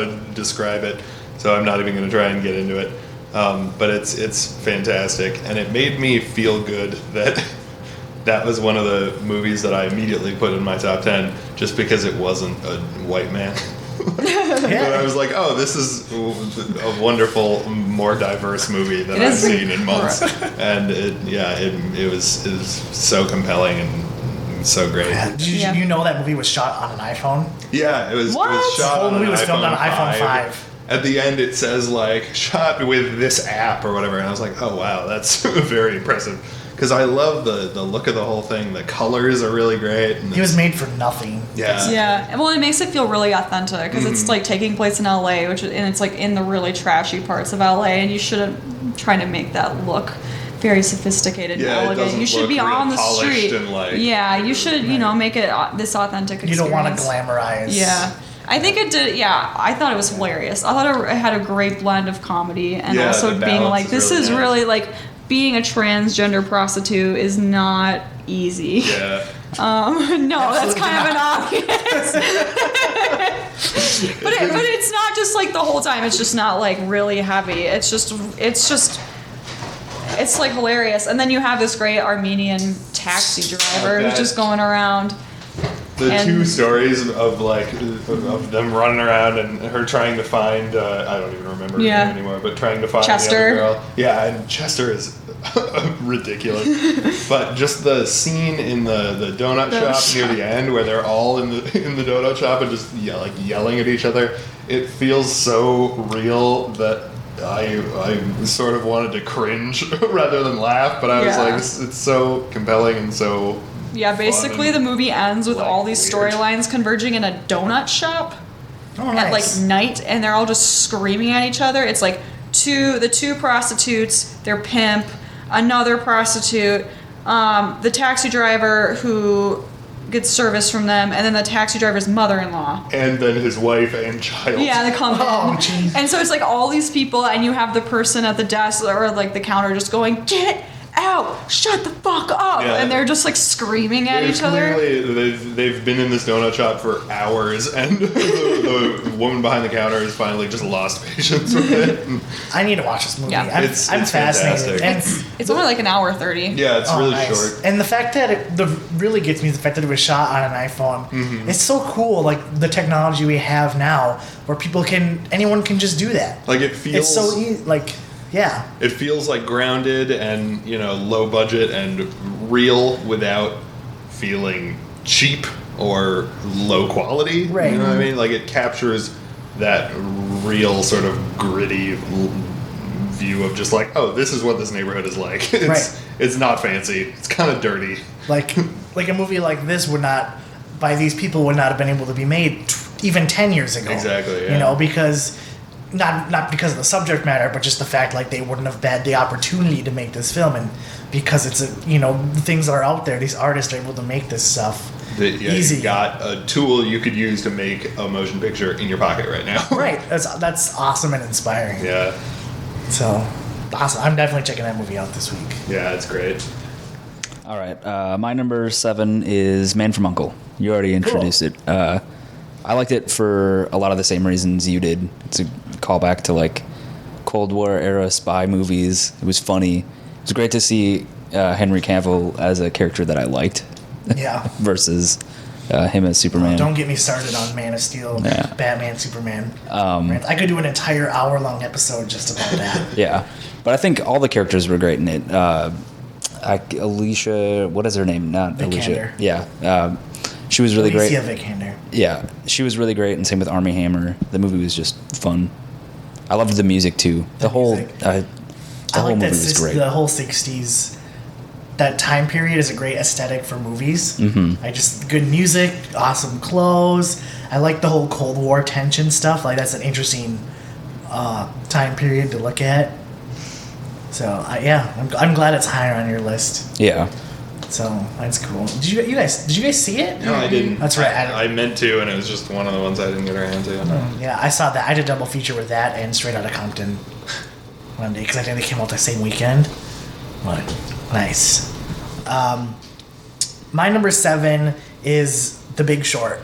to describe it, so I'm not even going to try and get into it. But it's fantastic, and it made me feel good that was one of the movies that I immediately put in my top 10 just because it wasn't a white man. But I was like, oh, this is a wonderful, more diverse movie than I've seen in months. And it was so compelling and so great. Did you know that movie was shot on an iPhone? Yeah, it was shot The whole on movie an was filmed on an iPhone 5. At the end, it says, like, shot with this app or whatever. And I was like, oh, wow, that's very impressive. Because I love the look of the whole thing. The colors are really great. And It was made for nothing. Yeah. Yeah, well, it makes it feel really authentic because it's like taking place in LA, and it's like in the really trashy parts of LA, and you shouldn't try to make that look very sophisticated and Yeah, it elegant. doesn't You should look be real on the polished street. and, like- Yeah, you should make it this authentic experience. You don't want to glamorize. Yeah. I think it did. Yeah, I thought it was hilarious. I thought it had a great blend of comedy and Yeah, also the being balance like, is this really is nice. really like being a transgender prostitute is not easy. Yeah. No, that's kind of an obvious. but it's not just like the whole time. It's just not like really heavy. It's like hilarious. And then you have this great Armenian taxi driver who's just going around. The And- two stories of them running around and her trying to find I don't even remember her name anymore, but trying to find Chester. the other girl. Yeah, and Chester is ridiculous. But just the scene in the donut shop near the end where they're all in the donut shop and just yelling at each other. It feels so real that I sort of wanted to cringe rather than laugh, but I was like, it's so compelling and so. Yeah, basically the movie ends with all these weird. storylines converging in a donut shop at like nice. night, and they're all just screaming at each other. It's like the two prostitutes, their pimp, another prostitute, the taxi driver who gets service from them, and then the taxi driver's mother-in-law. And then his wife and child. Yeah, they come Oh, in. jeez. And so it's like all these people, and you have the person at the desk or like the counter just going, "Get out! Shut the fuck up!" Yeah. And they're just like screaming at each other. Clearly, they've been in this donut shop for hours, and the woman behind the counter has finally just lost patience with it. I need to watch this movie. Yeah. I'm It's fascinated. fantastic. And It's only like an hour 30. Yeah, it's really nice. short. And the fact that really gets me is the fact that it was shot on an iPhone. Mm-hmm. It's so cool, like the technology we have now, where anyone can just do that. Like it feels. It's so easy. Like, Yeah. It feels like grounded and, low budget and real without feeling cheap or low quality. Right. You know what I mean? Like, it captures that real sort of gritty view of just like, oh, this is what this neighborhood is like. It's not fancy. It's kind of dirty. Like a movie like this would not, by these people, would not have been able to be made even 10 years ago. Exactly, yeah. Because not because of the subject matter, but just the fact like they wouldn't have had the opportunity to make this film, and because it's things that are out there, these artists are able to make this stuff easy. You got a tool you could use to make a motion picture in your pocket right now. Right. That's awesome and inspiring. Yeah. So awesome. I'm definitely checking that movie out this week. Yeah, it's great. All right. My number 7 is Man from U.N.C.L.E. You already introduced it. I liked it for a lot of the same reasons you did. It's a callback to like Cold War era spy movies. It was funny. It was great to see Henry Cavill as a character that I liked. Yeah. Versus him as Superman. Don't get me started on Man of Steel, Yeah. Batman, Superman. I could do an entire hour-long episode just about that. Yeah. But I think all the characters were great in it. Alicia, what is her name? Not Alicia. Vikander. Yeah. She was really Alicia great. Vikander. Yeah. She was really great, and same with Armie Hammer. The movie was just fun. I loved the music too. The whole music. the whole movie was great. The whole 60s, that time period is a great aesthetic for movies. Mm-hmm. Good music, awesome clothes. I like the whole Cold War tension stuff. Like, that's an interesting time period to look at. So I'm glad it's higher on your list. Yeah. So that's cool. Did you guys see it? No, I didn't. That's right. I meant to, and it was just one of the ones I didn't get around to. Yeah, I saw that. I did a double feature with that and Straight Outta Compton one day because I think they came out the same weekend. But nice. My number 7 is The Big Short.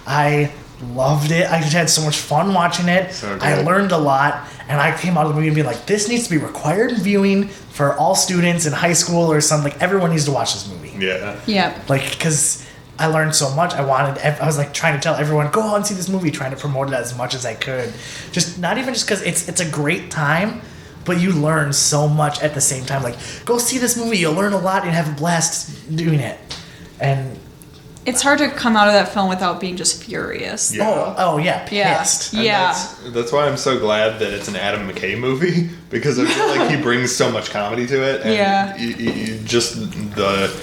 I loved it. I just had so much fun watching it. So good. I learned a lot, and I came out of the movie and be like, this needs to be required viewing for all students in high school or something. Like, everyone needs to watch this movie. Yeah. Yeah. Like, because I learned so much. I was like trying to tell everyone, go out and see this movie, trying to promote it as much as I could. Just not even just because it's a great time, but you learn so much at the same time. Like, go see this movie, you'll learn a lot and have a blast doing it. And It's hard to come out of that film without being just furious. Yeah. oh yeah, pissed. And Yeah. That's why I'm so glad that it's an Adam McKay movie, because I feel like he brings so much comedy to it. And Yeah. you just the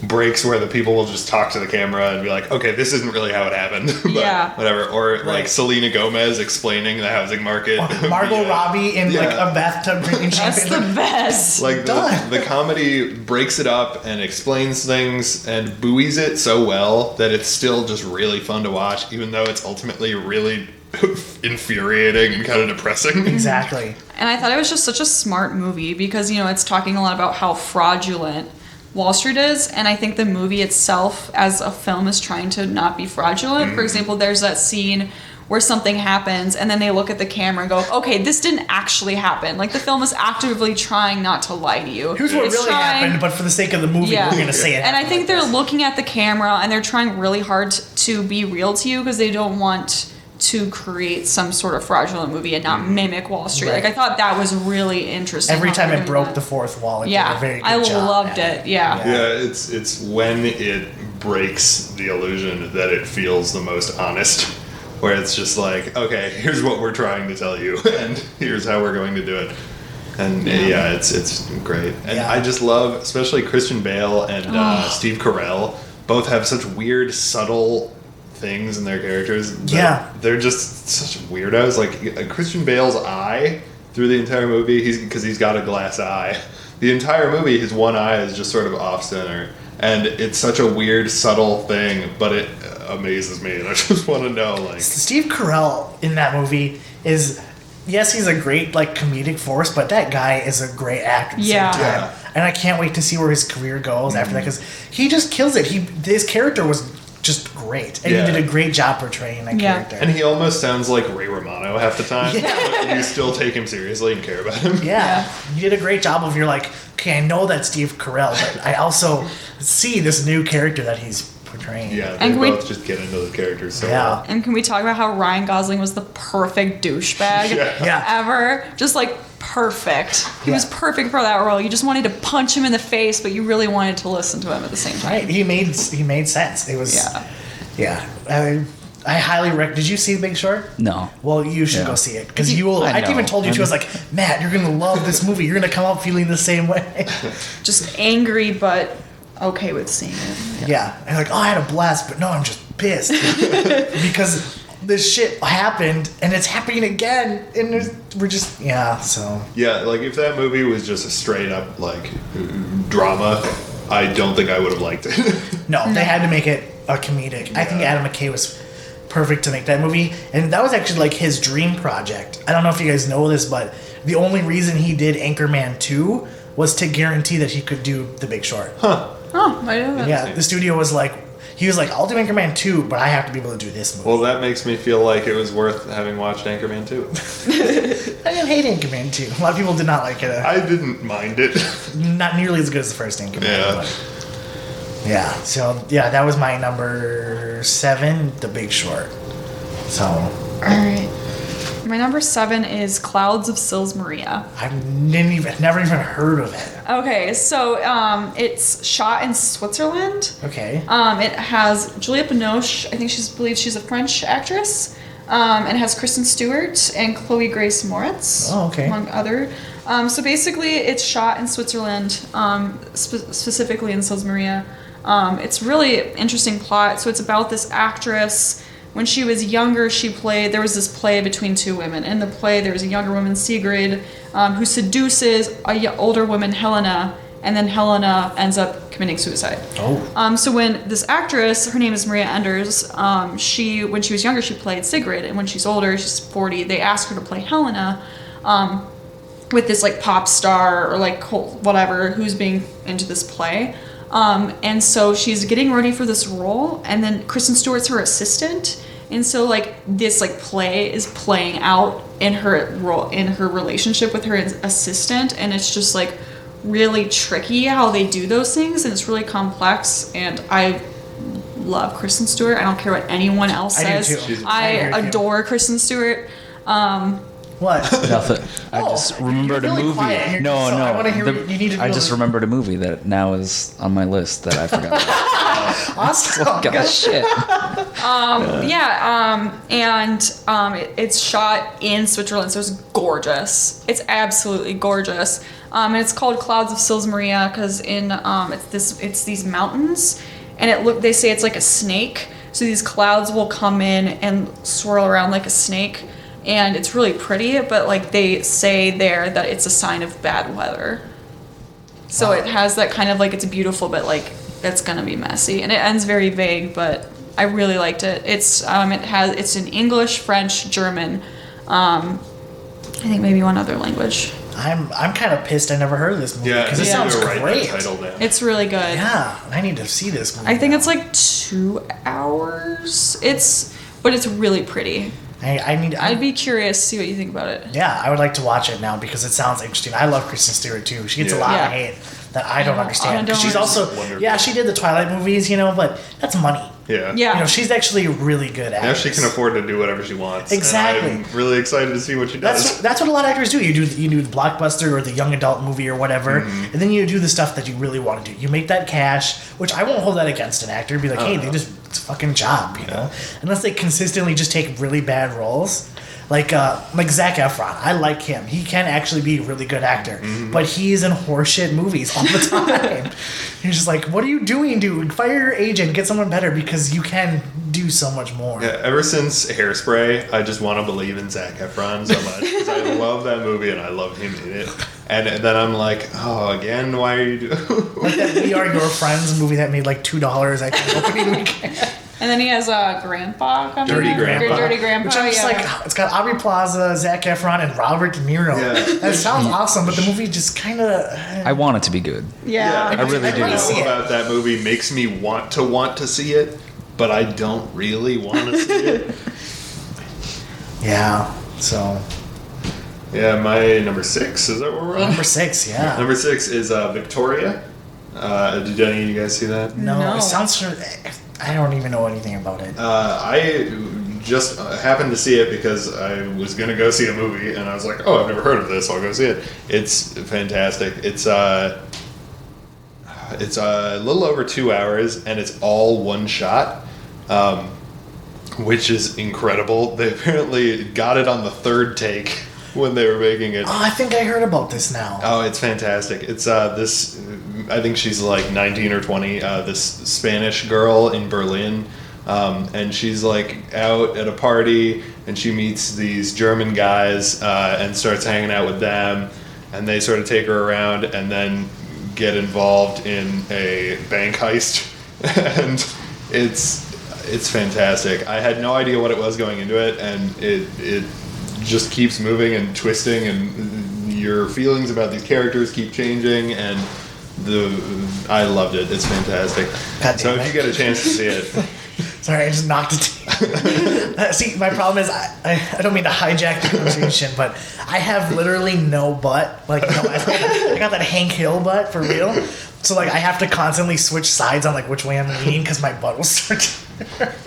breaks where the people will just talk to the camera and be like, okay, this isn't really how it happened. But Yeah. whatever. Or like Right. Selena Gomez explaining the housing market. Margot via- Robbie in like Yeah. a bathtub drinking That's champagne. the best. Like Done. the comedy breaks it up and explains things and buoys it so well that it's still just really fun to watch, even though it's ultimately really infuriating and kind of depressing. Exactly. And I thought it was just such a smart movie because, it's talking a lot about how fraudulent Wall Street is. And I think the movie itself as a film is trying to not be fraudulent. For example, there's that scene where something happens and then they look at the camera and go, okay, this didn't actually happen. Like, the film is actively trying not to lie to you. Here's what It's really happened, but for the sake of the movie, we're going to say it. And I happened think like they're this. looking at the camera and they're trying really hard to be real to you because they don't want to create some sort of fraudulent movie and not mimic Wall Street. Right. Like, I thought that was really interesting. Every how time they're it doing broke that. the fourth wall, it did a very good I job loved at it. Yeah. Yeah, it's when it breaks the illusion that it feels the most honest, where it's just like, okay, here's what we're trying to tell you, and here's how we're going to do it. And yeah, it's great. And Yeah. I just love, especially Christian Bale and Steve Carell, both have such weird, subtle things in their characters. That Yeah. They're just such weirdos. Like Christian Bale's eye through the entire movie, because he's got a glass eye. The entire movie, his one eye is just sort of off center. And it's such a weird, subtle thing, but it amazes me. And I just want to know, like... Steve Carell in that movie is, yes, he's a great like comedic force, but that guy is a great actor at the Yeah. same time. Yeah. And I can't wait to see where his career goes after that, because he just kills it. His character was just great, and Yeah. he did a great job portraying that Yeah. character. And he almost sounds like Ray Romano half the time, Yeah. but you still take him seriously and care about him. yeah, you did a great job of, you're like, okay, I know that's Steve Carell, but I also see this new character that he's portraying. Yeah, they And we- both just get into the characters so Yeah. well. And can we talk about how Ryan Gosling was the perfect douchebag Yeah. ever? Just like perfect. He was perfect for that role. You just wanted to punch him in the face, but you really wanted to listen to him at the same time. Right, he made sense. It was, Yeah. I highly recommend. Did you see The Big Short? No. Well, you should Yeah. go see it because you will. I I even know. told you too. I was like, Matt, you're gonna love this movie. You're gonna come out feeling the same way. Just angry, but okay with seeing it. Yeah, and like, oh, I had a blast, but no, I'm just pissed because this shit happened and it's happening again, and we're just So Yeah, like if that movie was just a straight up like drama, I don't think I would have liked it. no, they had to make it a comedic. I think Adam McKay was perfect to make that movie, and that was actually like his dream project. I don't know if you guys know this, but the only reason he did Anchorman 2 was to guarantee that he could do The Big Short. Oh, I know that. Yeah, the studio was like, he was like, I'll do Anchorman 2, but I have to be able to do this movie. Well, that makes me feel like it was worth having watched Anchorman 2. I didn't hate Anchorman 2. A lot of people did not like it. I didn't mind it. Not nearly as good as the first Anchorman. Yeah. But so that was my number 7, The Big Short. So All right. My number 7 is Clouds of Sils Maria. I never even heard of it. Okay, so it's shot in Switzerland. Okay. It has Juliette Binoche. I think believe she's a French actress. And it has Kristen Stewart and Chloe Grace Moritz. Oh, okay. Among other. So basically, it's shot in Switzerland, specifically in Sils Maria. It's really interesting plot. So it's about this actress. When she was younger, there was this play between two women. In the play, there was a younger woman, Sigrid, who seduces a older woman, Helena, and then Helena ends up committing suicide. Oh. So when this actress, her name is Maria Enders, when she was younger, she played Sigrid, and when she's older, she's 40, they asked her to play Helena, with this like pop star or like whatever who's being into this play. And so she's getting ready for this role, and then Kristen Stewart's her assistant, and so like this like play is playing out in her role, in her relationship with her assistant, and it's just like really tricky how they do those things, and it's really complex, and I love Kristen Stewart. I don't care what anyone else I do says. too. I agree with you. adore Kristen Stewart. What? Nothing. I just remembered you're a really movie. quiet, and you're No, just- so no. I wanna hear what you need to I know. just remembered a movie that now is on my list that I forgot. Awesome. God, shit. It's shot in Switzerland, so it's gorgeous. It's absolutely gorgeous. And it's called Clouds of Sils Maria because it's these mountains, and they say it's like a snake. So these clouds will come in and swirl around like a snake, and it's really pretty. But like they say there that it's a sign of bad weather. So it has that kind of like it's beautiful, but like it's gonna be messy, and it ends very vague. But I really liked it. It's in English, French, German, I think maybe one other language. I'm kind of pissed I never heard of this movie Yeah, because it you sounds need to write great. that title down. It's really good. Yeah, I need to see this movie. I think now. it's like 2 hours. But it's really pretty. I'd be curious to see what you think about it. Yeah, I would like to watch it now because it sounds interesting. I love Kristen Stewart too. She gets a Yeah. lot Yeah. of hate that I don't I understand. 'Cause don't she's also, understand. she did the Twilight movies, but that's money. Yeah. Yeah. She's actually a really good Now actress. she can afford to do whatever she wants. Exactly. And I'm really excited to see what she does. That's what a lot of actors do. You do the blockbuster or the young adult movie or whatever, and then you do the stuff that you really want to do. You make that cash, which I won't hold that against an actor. Be like, hey, they just it's a fucking job, Unless they consistently just take really bad roles. Like Zac Efron, I like him. He can actually be a really good actor, but he's in horseshit movies all the time. You're just like, what are you doing, dude? Fire your agent, get someone better because you can do so much more. Yeah, ever since Hairspray, I just want to believe in Zac Efron so much because I love that movie and I love him in it. And then I'm like, oh, again, why are you doing? Like that We Are Your Friends movie that made like $2 I think opening weekend. And then he has Grandpa coming Dirty up. Grandpa. Dirty Grandpa. Which I'm just like, it's got Aubrey Plaza, Zac Efron, and Robert De Niro. Yeah. That sounds awesome, but the movie just kind of. I want it to be good. yeah. I really do. wanna see All it. about that movie makes me want to see it, but I don't really want to see it. Yeah, so. Yeah, my number 6, is that where we're on? Number 6, yeah. Number 6 is Victoria. Did any of you guys see that? No, No. it sounds. I don't even know anything about it. I just happened to see it because I was going to go see a movie, and I was like, oh, I've never heard of this, I'll go see it. It's fantastic. It's a little over 2 hours, and it's all one shot, which is incredible. They apparently got it on the third take when they were making it. Oh, I think I heard about this now. Oh, it's fantastic. It's this, I think she's like 19 or 20, this Spanish girl in Berlin, and she's like out at a party, and she meets these German guys and starts hanging out with them, and they sort of take her around and then get involved in a bank heist, and it's fantastic. I had no idea what it was going into it, and it just keeps moving and twisting, and your feelings about these characters keep changing, and I loved it. It's fantastic. So if you get a chance to see it. Sorry, I just knocked it. See, my problem is I don't mean to hijack the conversation, but I have literally no butt. Like, no, I got that Hank Hill butt for real. So like I have to constantly switch sides on like which way I'm leaning because my butt will start to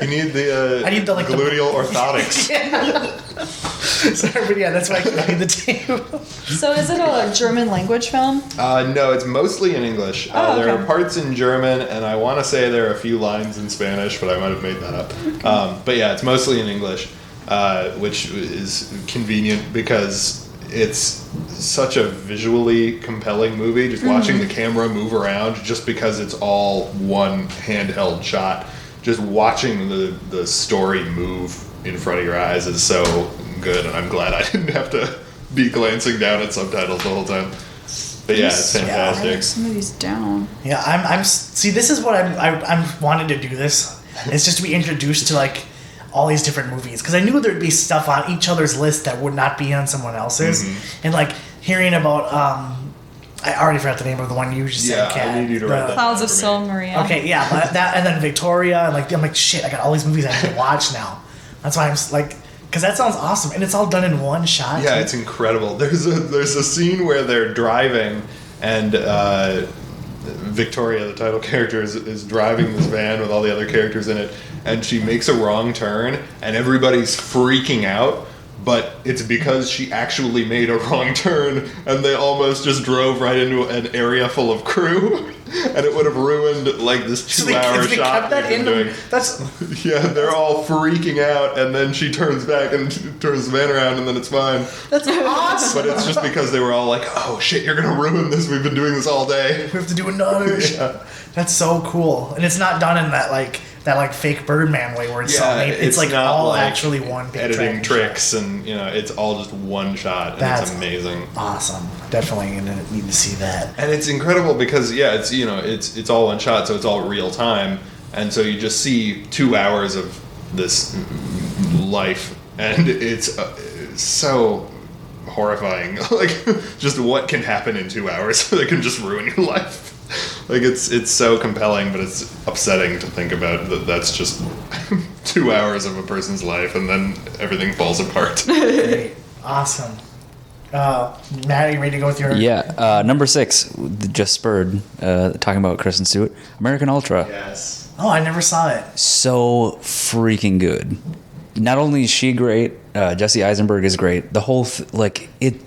You need the I need the like gluteal orthotics. Yeah. Sorry, but yeah, that's why I need the tape. So is it a German language film? No, it's mostly in English. Oh, There okay. are parts in German, and I want to say there are a few lines in Spanish, but I might have made that up. Okay. But yeah, it's mostly in English, which is convenient because it's such a visually compelling movie. Just watching the camera move around, just because it's all one handheld shot. Just watching the story move in front of your eyes is so good, and I'm glad I didn't have to be glancing down at subtitles the whole time. But yeah, it's I fantastic. wrote some of these down. Yeah, I'm see, this is what I'm wanting to do this. It's just to be introduced to like all these different movies, because I knew there'd be stuff on each other's list that would not be on someone else's, and like hearing about I already forgot the name of the one you just said, Kat. I need you to write that Clouds of down for me. Silmaria. Okay, yeah, but that and then Victoria, and like I'm like shit, I got all these movies I need to watch now. That's why I'm like, because that sounds awesome, and it's all done in one shot. Yeah, too. it's incredible. There's a scene where they're driving, and Victoria, the title character, is driving this van with all the other characters in it, and she makes a wrong turn, and everybody's freaking out. But it's because she actually made a wrong turn, and they almost just drove right into an area full of crew, and it would have ruined like this 2-hour they shot. kept that we've in been doing. That's Yeah, they're all freaking out, and then she turns back and turns the van around, and then it's fine. that's awesome. But it's just because they were all like, "Oh shit, you're gonna ruin this. We've been doing this all day." We have to do another. Yeah. That's so cool, and it's not done in that like fake Birdman way where it's so made. It's like not all like actually one big editing tracking tricks, and it's all just one shot, and That's it's amazing. Awesome. Definitely gonna need to see that. And it's incredible because it's it's all one shot, so it's all real time, and so you just see 2 hours of this life, and it's so horrifying. Like just what can happen in 2 hours that can just ruin your life. Like it's so compelling, but it's upsetting to think about that that's just 2 hours of a person's life, and then everything falls apart. Great. Awesome. Matt, are you ready to go with your? Yeah, number 6, just spurred, talking about Kristen Stewart, American Ultra. Yes. Oh, I never saw it. So freaking good. Not only is she great, Jesse Eisenberg is great. The whole the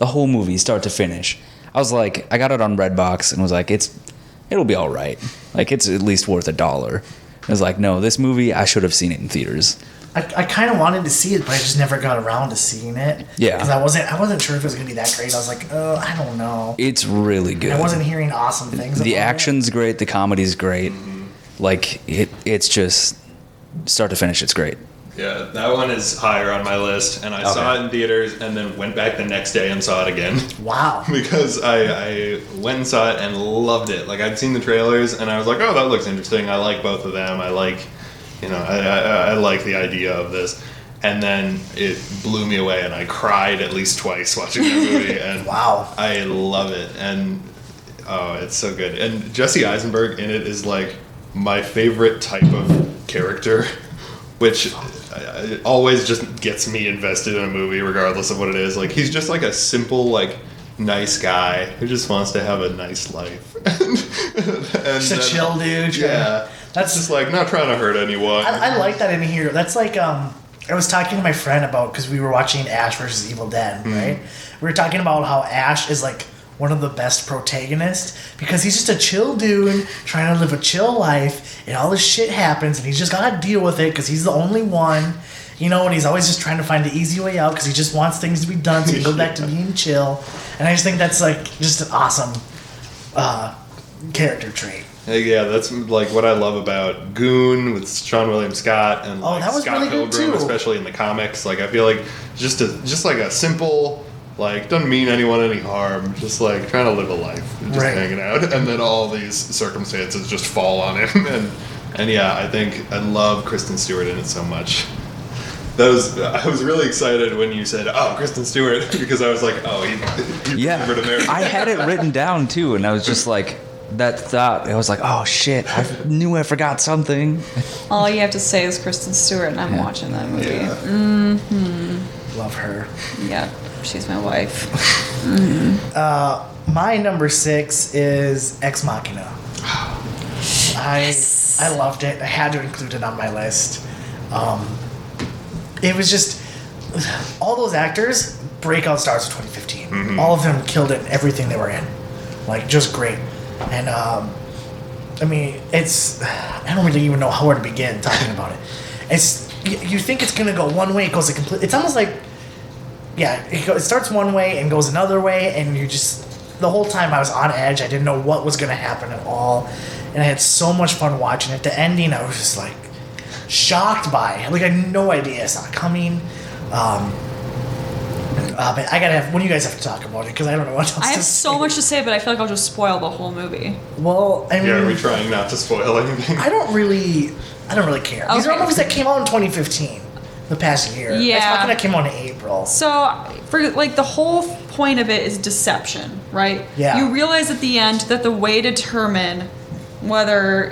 whole movie, start to finish. I was like, I got it on Redbox and was like, it'll be all right. Like it's at least worth $1. I was like, no, this movie, I should have seen it in theaters. I kind of wanted to see it, but I just never got around to seeing it. Yeah. Because I wasn't sure if it was gonna be that great. I was like, I don't know. It's really good. I wasn't hearing awesome things. The about action's great. The comedy's great. Like it's just start to finish. It's great. Yeah, that one is higher on my list, and I saw it in theaters, and then went back the next day and saw it again. it. Wow. Because I went and saw it and loved it. Like I'd seen the trailers, and I was like, oh, that looks interesting. I like both of them. I like, I like the idea of this. And then it blew me away, and I cried at least twice watching that movie. And Wow. I love it, and oh, it's so good. And Jesse Eisenberg in it is like my favorite type of character, which always just gets me invested in a movie regardless of what it is. Like he's just like a simple, like nice guy who just wants to have a nice life. and Just a chill dude. Yeah. That's just like not trying to hurt anyone. I like that in here. That's like I was talking to my friend about, because we were watching Ash versus Evil Dead, right? We were talking about how Ash is like one of the best protagonists because he's just a chill dude trying to live a chill life, and all this shit happens, and he's just gotta deal with it because he's the only one, you know, and he's always just trying to find the easy way out because he just wants things to be done so he can go back to being chill. And I just think that's like just an awesome character trait. Yeah, that's like what I love about Goon with Sean William Scott and like that was Scott really good Pilgrim, too. especially in the comics. Like I feel like just like a simple, like doesn't mean anyone any harm, just like trying to live a life, just Right. hanging out, and then all these circumstances just fall on him. And yeah, I think I love Kristen Stewart in it so much. I was really excited when you said, "Oh, Kristen Stewart," because I was like, "Oh, he remembered American." I had it written down too, and I was just like, that thought. I was like, oh shit, I knew I forgot something. All you have to say is Kristen Stewart, and I'm watching that movie. Yeah. Love her. Yeah, she's my wife. My number 6 is Ex Machina. I loved it. I had to include it on my list. It was just all those actors, breakout stars of 2015. All of them killed it in everything they were in, like just great. And I mean, I don't really even know where to begin talking about it. It's you think it's gonna go one way, it goes a complete. It's almost like, yeah, it starts one way and goes another way, and you just the whole time I was on edge. I didn't know what was gonna happen at all, and I had so much fun watching it. The ending, I was just like shocked by. Like I had no idea it's not coming. But I gotta have. When do you guys have to talk about it? Because I don't know what else. I have to so say. much to say, but I feel like I'll just spoil the whole movie. Well, I mean, Yeah, are we trying not to spoil anything? I don't really care. These are Okay. movies that came out in 2015, the past year. Yeah. Ex Machina came out in April. So, for like the whole point of it is deception, right? Yeah. You realize at the end that the way to determine whether,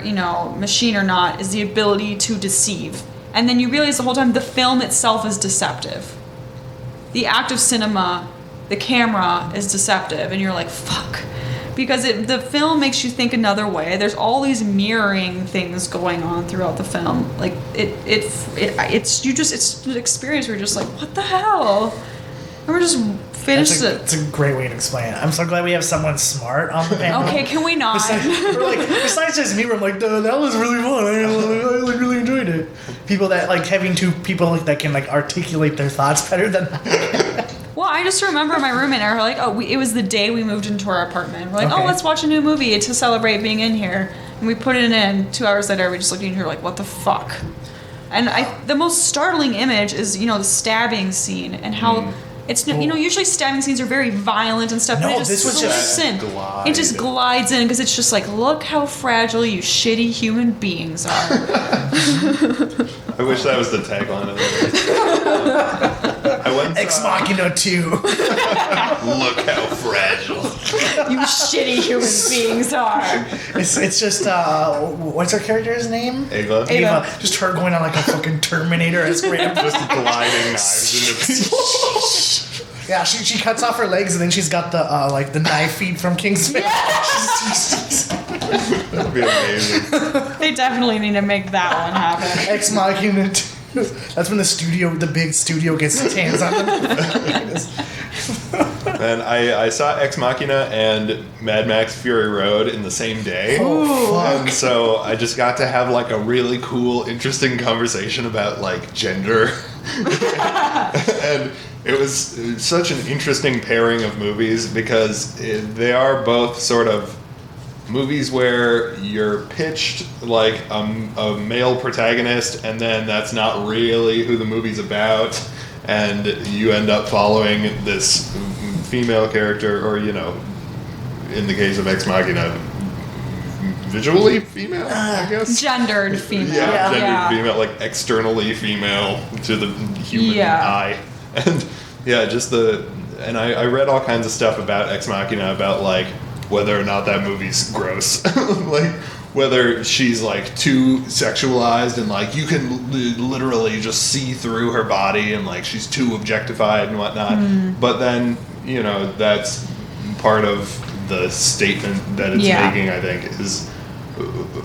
machine or not is the ability to deceive. And then you realize the whole time the film itself is deceptive. The act of cinema, the camera is deceptive, and you're like, fuck. Because the film makes you think another way. There's all these mirroring things going on throughout the film. Like it's an experience where you're just like, what the hell? And we're just finished it. It's a great way to explain it. I'm so glad we have someone smart on the panel. Okay, can we not? Besides just me, I'm like, that was really fun. I really enjoyed it. People that like having two people that can like articulate their thoughts better than I. Well, I just remember my roommate and I were like, it was the day we moved into our apartment. We're like, Okay. let's watch a new movie to celebrate being in here. And we put it in. 2 hours later, we just looked at each other like, what the fuck? And the most startling image is, the stabbing scene and how it's, usually stabbing scenes are very violent and stuff. No, but it just this was slips just in. glide. It just glides in because it's just like, look how fragile you shitty human beings are. I wish that was the tagline of it. I went and Ex saw Machina 2. Look how fragile. You shitty human beings are. It's just what's her character's name? Ava. Ava. Just her going on like a fucking Terminator as ramp. Just gliding knives into people. Yeah, she cuts off her legs and then she's got the like the knife feed from Kingsman. That'd be amazing. They definitely need to make that one happen. Ex Machina 2. That's when the big studio gets its hands on them. And I saw Ex Machina and Mad Max Fury Road in the same day. Oh, fuck. And so I just got to have like a really cool, interesting conversation about like gender. And it was such an interesting pairing of movies because they are both sort of movies where you're pitched like a male protagonist and then that's not really who the movie's about, and you end up following this female character, or in the case of Ex Machina, visually female, I guess. Gendered female. Yeah, gendered Yeah. female, like externally female to the human Yeah. eye. And yeah, and I read all kinds of stuff about Ex Machina, about like whether or not that movie's gross. Like whether she's like too sexualized and like you can literally just see through her body and like she's too objectified and whatnot. But then, that's part of the statement that it's Yeah. making, I think, is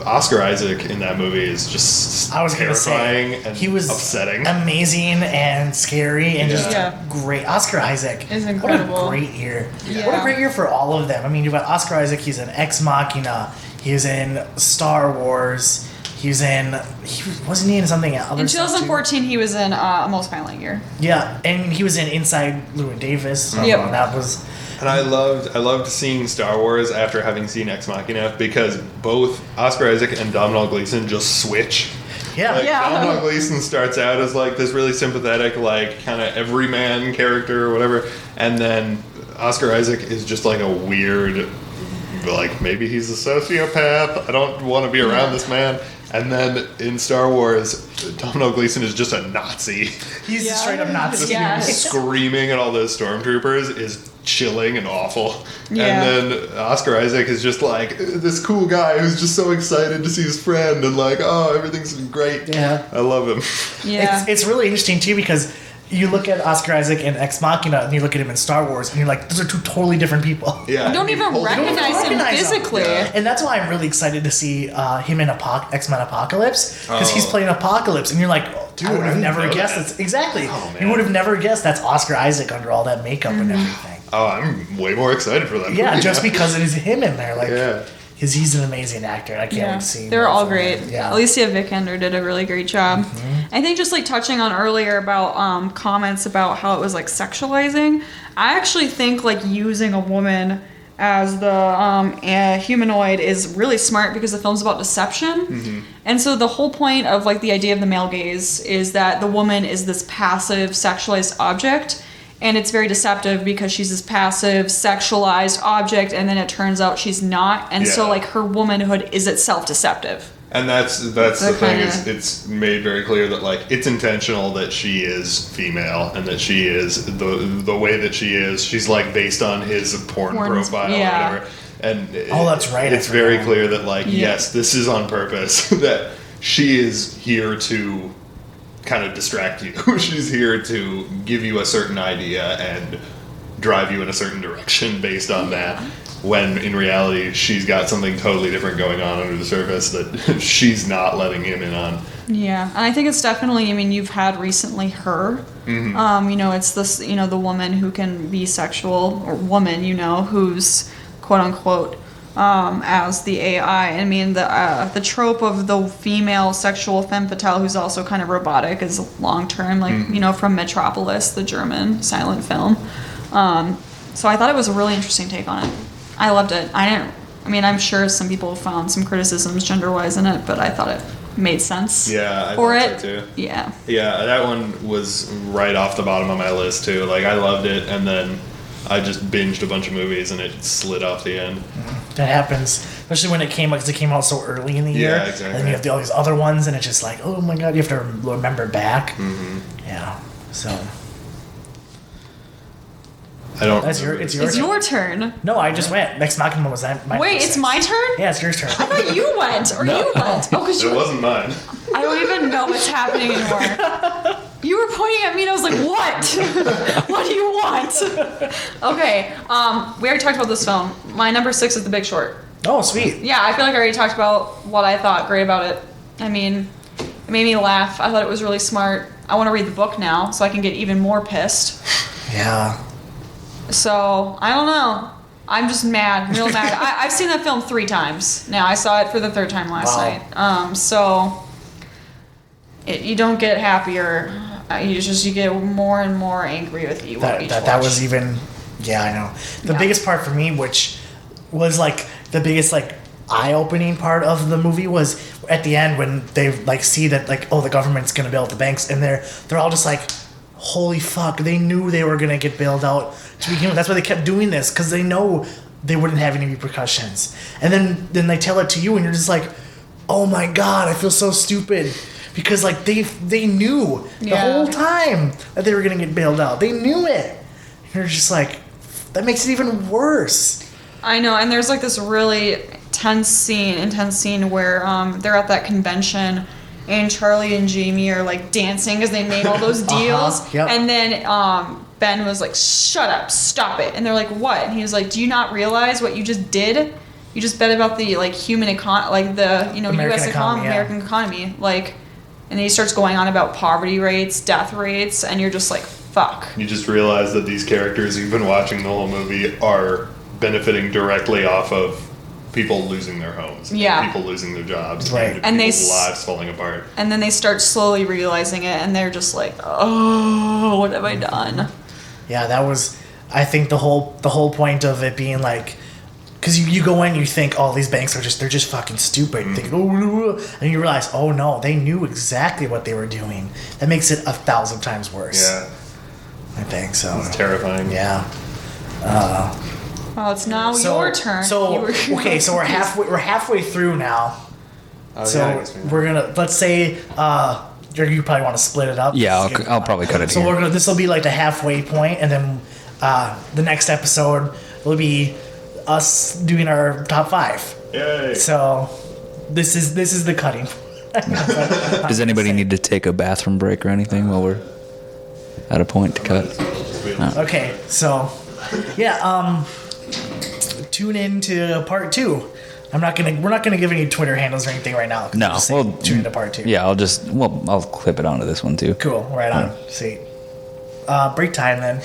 Oscar Isaac in that movie is just I was gonna terrifying say and he was upsetting. Amazing and scary and just Yeah. great. Oscar Isaac Is incredible. What a great year! Yeah. What a great year for all of them. I mean, you've got Oscar Isaac. He's in Ex Machina. He was in Star Wars. Wasn't he in something else? In 2014, he was in A Most Violent Year. Yeah, and he was in Inside Llewyn Davis. Yep. That was. And I loved seeing Star Wars after having seen Ex Machina because both Oscar Isaac and Domhnall Gleeson just switch. Yeah. Like, Yeah. Domhnall Gleeson starts out as like this really sympathetic, like kind of everyman character or whatever, and then Oscar Isaac is just like a weird, like maybe he's a sociopath. I don't want to be around this man. And then in Star Wars, Domhnall Gleeson is just a Nazi. He's Yeah. a straight up Nazi. Yeah. Screaming at all those stormtroopers is chilling and awful. Yeah. And then Oscar Isaac is just like this cool guy who's just so excited to see his friend and like, oh, everything's great. Yeah. I love him. Yeah. It's really interesting too because you look at Oscar Isaac in Ex Machina and you look at him in Star Wars and you're like, those are two totally different people. Yeah. You don't even recognize him physically. Yeah. And that's why I'm really excited to see him in X-Men Apocalypse because he's Oh. playing Apocalypse and you're like, Dude, I would I have didn't never know guessed that. that's exactly. Oh, man. You would have never guessed that's Oscar Isaac under all that makeup and Mm-hmm. everything. Oh, I'm way more excited for that. Yeah, movie just now. because it is him in there, like, Yeah. because he's an amazing actor. And I can't wait to see. They're more all from great. him. Yeah. Alicia Vikander did a really great job. I think just like touching on earlier about comments about how it was like sexualizing. I actually think like using a woman as the humanoid is really smart because the film's about deception. And so the whole point of like the idea of the male gaze is that the woman is this passive sexualized object. And it's very deceptive because she's this passive, sexualized object, and then it turns out she's not. And so, Yeah. like, her womanhood is itself deceptive. And that's the thing kinda- is it's made very clear that like it's intentional that she is female and that she is the way that she is. She's like based on his porn profile yeah. or whatever. And Oh, that's right, I It's very forgot. clear that like Yeah. yes, this is on purpose. That she is here to kind of distract you. She's here to give you a certain idea and drive you in a certain direction based on that. When in reality, she's got something totally different going on under the surface that she's not letting him in on. Yeah, and I think it's definitely. I mean, you've had recently her. You know, it's this. You know, the woman who can be sexual or woman. You know, who's quote unquote as the AI. I mean, the trope of the female sexual femme fatale who's also kind of robotic is long term. Like you know, from Metropolis, the German silent film. So I thought it was a really interesting take on it. I loved it. I mean, I'm sure some people found some criticisms gender-wise in it, but I thought it made sense. Yeah, I for thought it. so too. Yeah. Yeah, that one was right off the bottom of my list too. Like I loved it, and then I just binged a bunch of movies, and it slid off the end. That happens, especially when it came out because it came out so early in the year. Yeah, exactly. And then you have all these other ones, and it's just like, oh my god, you have to remember back. Yeah. So I don't. that's your. It's your. It's turn. your turn. No, I just went. Next Machina was my. Wait, it's my turn? Yeah, it's your turn. I thought you went, or you went. Oh, because It wasn't mine. I don't even know what's happening anymore. You were pointing at me and I was like, what? What do you want? Okay, we already talked about this film. My number 6 is The Big Short. Oh, sweet. Yeah, I feel like I already talked about what I thought great about it. I mean, it made me laugh. I thought it was really smart. I want to read the book now so I can get even more pissed. Yeah. So, I don't know. I'm just mad, real mad. I've seen that film 3 times now. I saw it for the 3rd time last Wow. night. So, you don't get happier. You get more and more angry with each That was even. Yeah, I know. The Yeah. biggest part for me, which was like the biggest like eye-opening part of the movie, was at the end when they like see that like, oh, the government's gonna bail out the banks, and they're all just like, holy fuck, they knew they were gonna get bailed out to begin with. That's why they kept doing this, because they know they wouldn't have any repercussions. And then they tell it to you, and you're just like, oh my god, I feel so stupid. Because like they knew the Yeah. whole time that they were gonna get bailed out. They knew it. And you're just like, that makes it even worse. I know, and there's like this really intense scene where they're at that convention and Charlie and Jamie are like dancing because they made all those deals. Yep. And then Ben was like, shut up, stop it. And they're like, what? And he was like, do you not realize what you just did? you just bet about the like human like the American U.S. economy, yeah. American economy, like, and then he starts going on about poverty rates, death rates, and you're just like, fuck. You just realize that these characters you've been watching the whole movie are benefiting directly off of people losing their homes, Yeah. and people losing their jobs, Right. and And people's lives falling apart. And then they start slowly realizing it, and they're just like, oh, what have I done? Yeah, that was, I think the whole point of it being like, because you go in, you think, oh, these banks they're just fucking stupid. You think, oh, and you realize, oh no, they knew exactly what they were doing. That makes it 1,000 times worse. Yeah, I think so. it's terrifying. Yeah. Well, it's now your turn. So You were- okay, so we're halfway through now. Oh, So yeah, I guess we know. we're gonna, let's say, you probably want to split it up. Yeah, I'll probably cut it So here. this will be like the halfway point, and then the next episode will be us doing our top 5. Yay! So this is the cutting. Does anybody need to take a bathroom break or anything while we're at a point to cut? Okay, so yeah, tune in to part 2. We're not gonna give any Twitter handles or anything right now. No, Just say well, tune into part 2. Yeah, I'll clip it onto this one too. Cool. Right on. Sweet. Break time then.